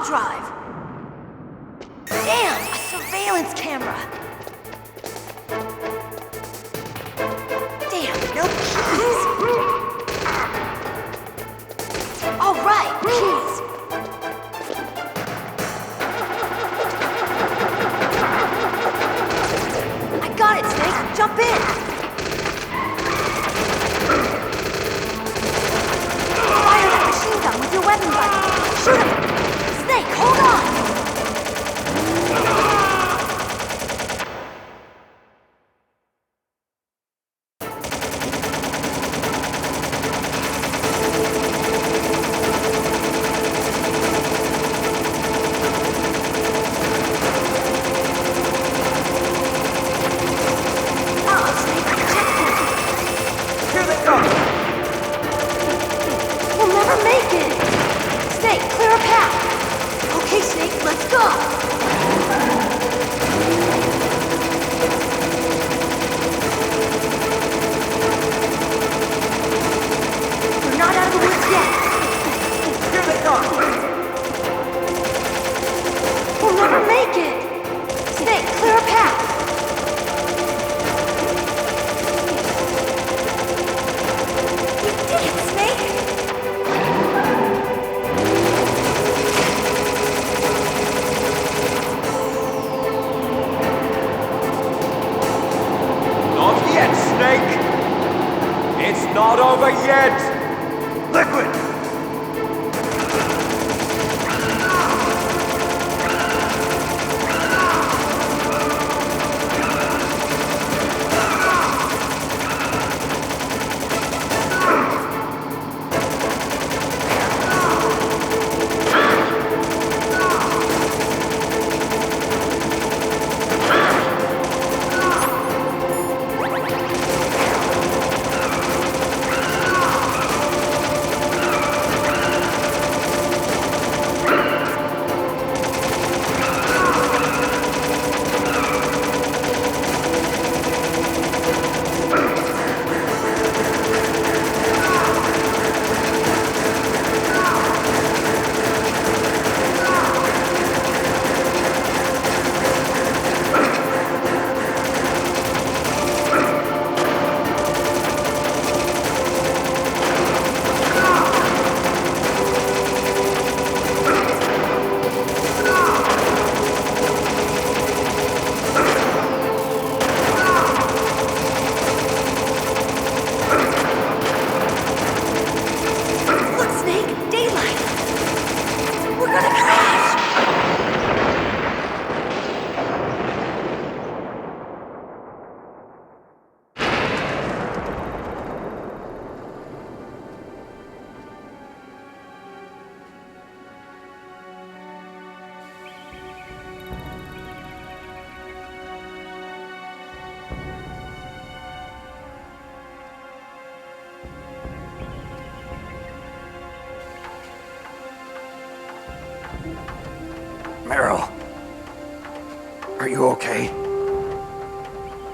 Drive. Damn, a surveillance camera. Damn, no keys. All right, keys. I got it, Snake. Jump in. Fire that machine gun with your weapon button. Shoot him. Snake, hold on! Snake, check this! Here they come! We'll never make it! Snake, clear a path! Okay, Snake, let's go! We're not out of the woods yet! Here they come! We'll never make it! Snake, clear a path! We did it, Snake! Not yet, Snake! It's not over yet! Liquid! Meryl. Are you okay?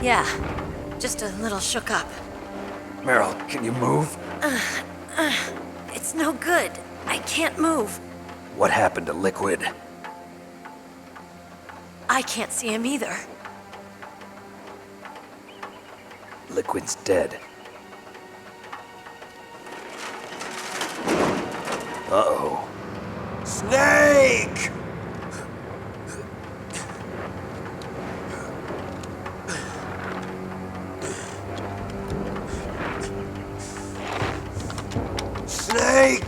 Yeah, just a little shook up. Meryl, can you move? It's no good. I can't move. What happened to Liquid? I can't see him either. Liquid's dead. Uh-oh. Snake! Snake!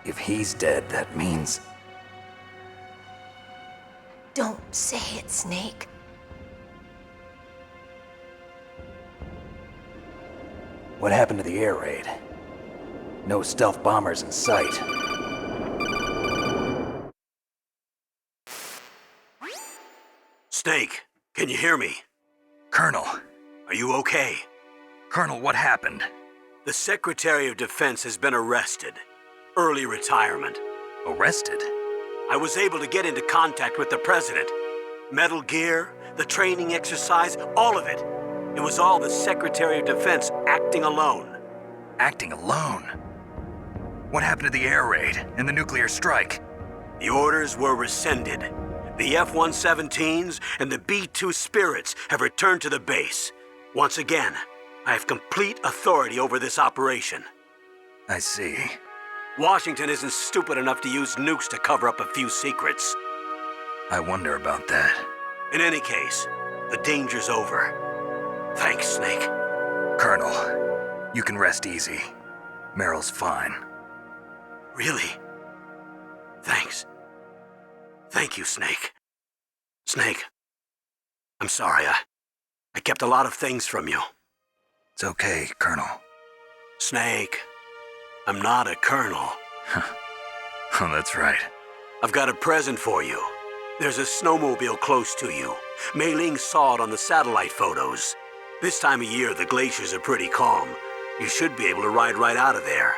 If he's dead, that means... Don't say it, Snake. What happened to the air raid? No stealth bombers in sight. Snake, can you hear me? Colonel. Are you okay? Colonel, what happened? The Secretary of Defense has been arrested. Early retirement. Arrested? I was able to get into contact with the President. Metal Gear, the training exercise, all of it. It was all the Secretary of Defense acting alone. Acting alone? What happened to the air raid and the nuclear strike? The orders were rescinded. The F-117s and the B-2 Spirits have returned to the base. Once again, I have complete authority over this operation. I see. Washington isn't stupid enough to use nukes to cover up a few secrets. I wonder about that. In any case, the danger's over. Thanks, Snake. Colonel, you can rest easy. Meryl's fine. Really? Thanks. Thank you, Snake. Snake, I'm sorry. I kept a lot of things from you. It's okay, Colonel. Snake, I'm not a colonel. Oh, that's right. I've got a present for you. There's a snowmobile close to you. Mei Ling saw it on the satellite photos. This time of year, the glaciers are pretty calm. You should be able to ride right out of there.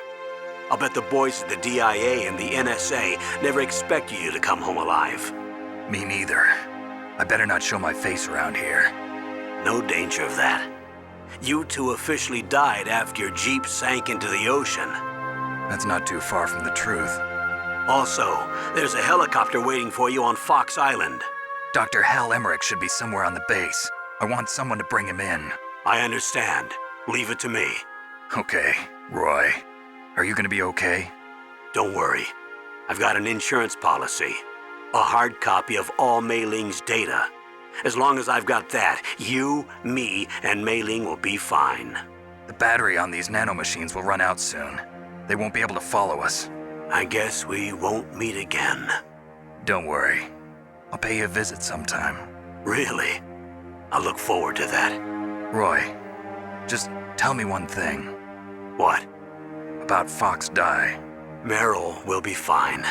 I'll bet the boys at the DIA and the NSA never expected you to come home alive. Me neither. I better not show my face around here. No danger of that. You two officially died after your Jeep sank into the ocean. That's not too far from the truth. Also, there's a helicopter waiting for you on Fox Island. Dr. Hal Emmerich should be somewhere on the base. I want someone to bring him in. I understand. Leave it to me. Okay, Roy. Are you gonna be okay? Don't worry. I've got an insurance policy. A hard copy of all Mei Ling's data. As long as I've got that, you, me, and Mei Ling will be fine. The battery on these nanomachines will run out soon. They won't be able to follow us. I guess we won't meet again. Don't worry. I'll pay you a visit sometime. Really? I look forward to that. Roy, just tell me one thing. What? About Fox Die. Meryl will be fine.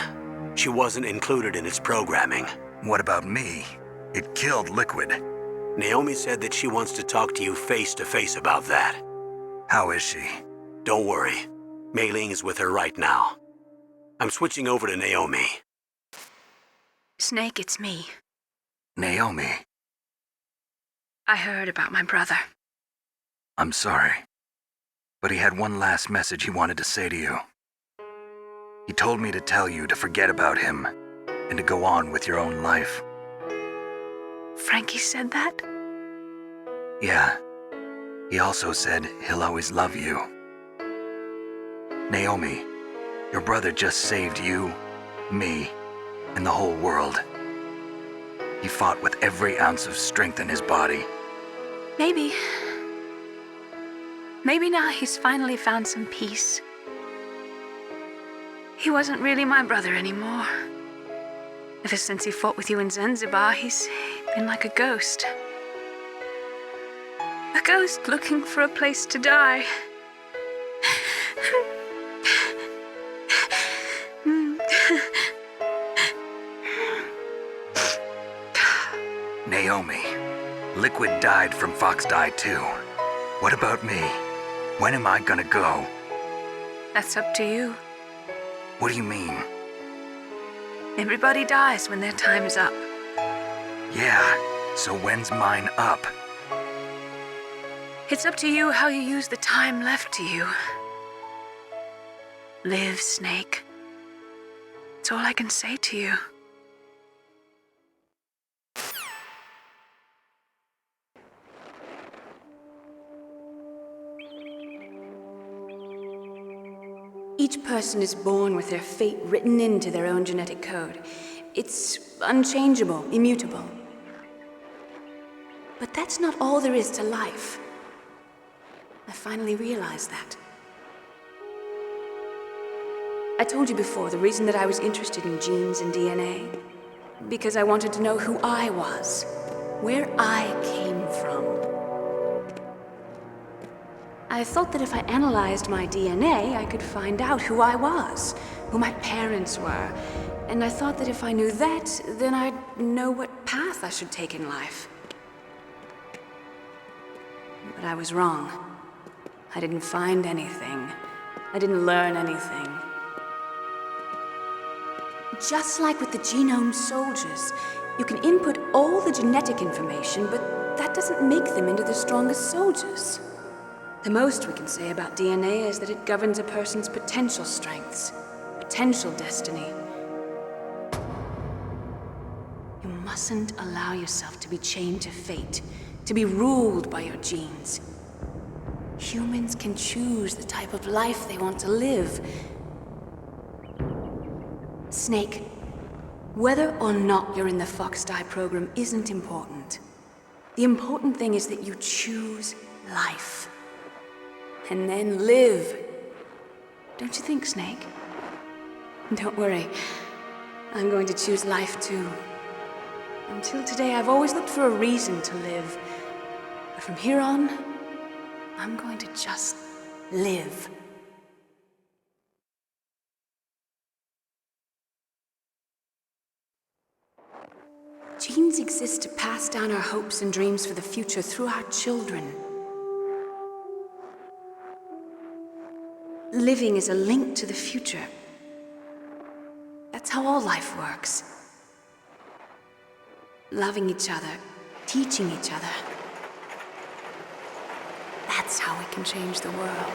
She wasn't included in its programming. What about me? It killed Liquid. Naomi said that she wants to talk to you face to face about that. How is she? Don't worry. Mei Ling is with her right now. I'm switching over to Naomi. Snake, it's me. Naomi. I heard about my brother. I'm sorry. But he had one last message he wanted to say to you. He told me to tell you to forget about him and to go on with your own life. Frankie said that? Yeah. He also said he'll always love you. Naomi, your brother just saved you, me, and the whole world. He fought with every ounce of strength in his body. Maybe. Maybe now he's finally found some peace. He wasn't really my brother anymore. Ever since he fought with you in Zanzibar, he's been like a ghost. A ghost looking for a place to die. Naomi, Liquid died from Fox Die too. What about me? When am I gonna go? That's up to you. What do you mean? Everybody dies when their time is up. Yeah, so when's mine up? It's up to you how you use the time left to you. Live, Snake. That's all I can say to you. Each person is born with their fate written into their own genetic code. It's unchangeable, immutable. But that's not all there is to life. I finally realized that. I told you before the reason that I was interested in genes and DNA. Because I wanted to know who I was, where I came from. I thought that if I analyzed my DNA, I could find out who I was, who my parents were. And I thought that if I knew that, then I'd know what path I should take in life. But I was wrong. I didn't find anything. I didn't learn anything. Just like with the genome soldiers, you can input all the genetic information, but that doesn't make them into the strongest soldiers. The most we can say about DNA is that it governs a person's potential strengths, potential destiny. You mustn't allow yourself to be chained to fate, to be ruled by your genes. Humans can choose the type of life they want to live. Snake, whether or not you're in the Fox Die program isn't important. The important thing is that you choose life. And then live. Don't you think, Snake? Don't worry. I'm going to choose life too. Until today, I've always looked for a reason to live. But from here on, I'm going to just live. Genes exist to pass down our hopes and dreams for the future through our children. Living is a link to the future. That's how all life works. Loving each other, teaching each other. That's how we can change the world.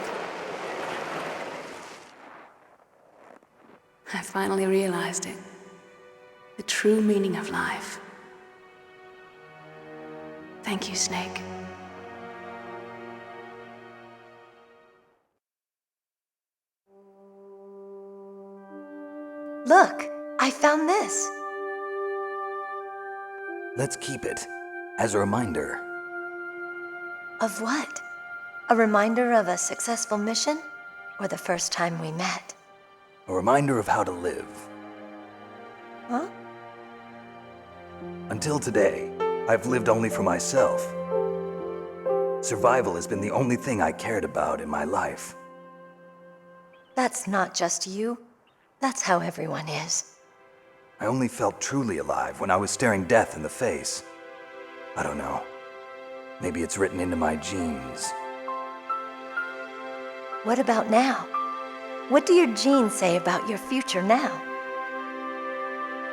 I finally realized it. The true meaning of life. Thank you, Snake. Look, I found this. Let's keep it as a reminder. Of what? A reminder of a successful mission? Or the first time we met? A reminder of how to live. Huh? Until today, I've lived only for myself. Survival has been the only thing I cared about in my life. That's not just you. That's how everyone is. I only felt truly alive when I was staring death in the face. I don't know. Maybe it's written into my genes. What about now? What do your genes say about your future now?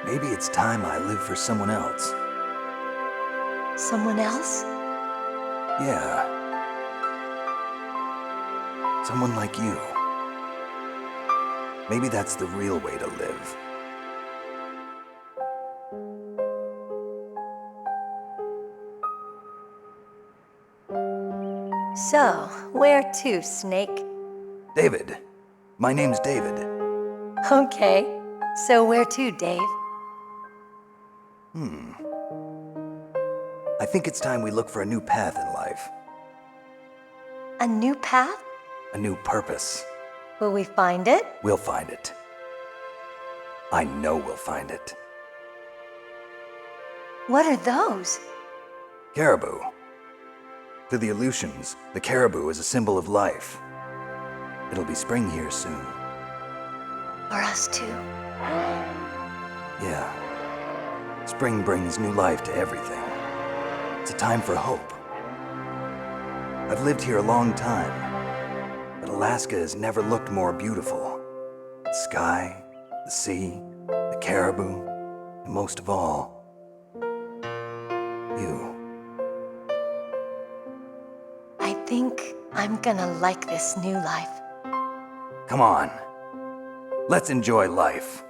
Maybe it's time I live for someone else. Someone else? Yeah. Someone like you. Maybe that's the real way to live. So, where to, Snake? David. My name's David. Okay. So where to, Dave? I think it's time we look for a new path in life. A new path? A new purpose. Will we find it? We'll find it. I know we'll find it. What are those? Caribou. To the Aleutians, the caribou is a symbol of life. It'll be spring here soon. For us too. Yeah. Spring brings new life to everything. It's a time for hope. I've lived here a long time, but Alaska has never looked more beautiful. The sky, the sea, the caribou, and most of all, you. I think I'm gonna like this new life. Come on. Let's enjoy life.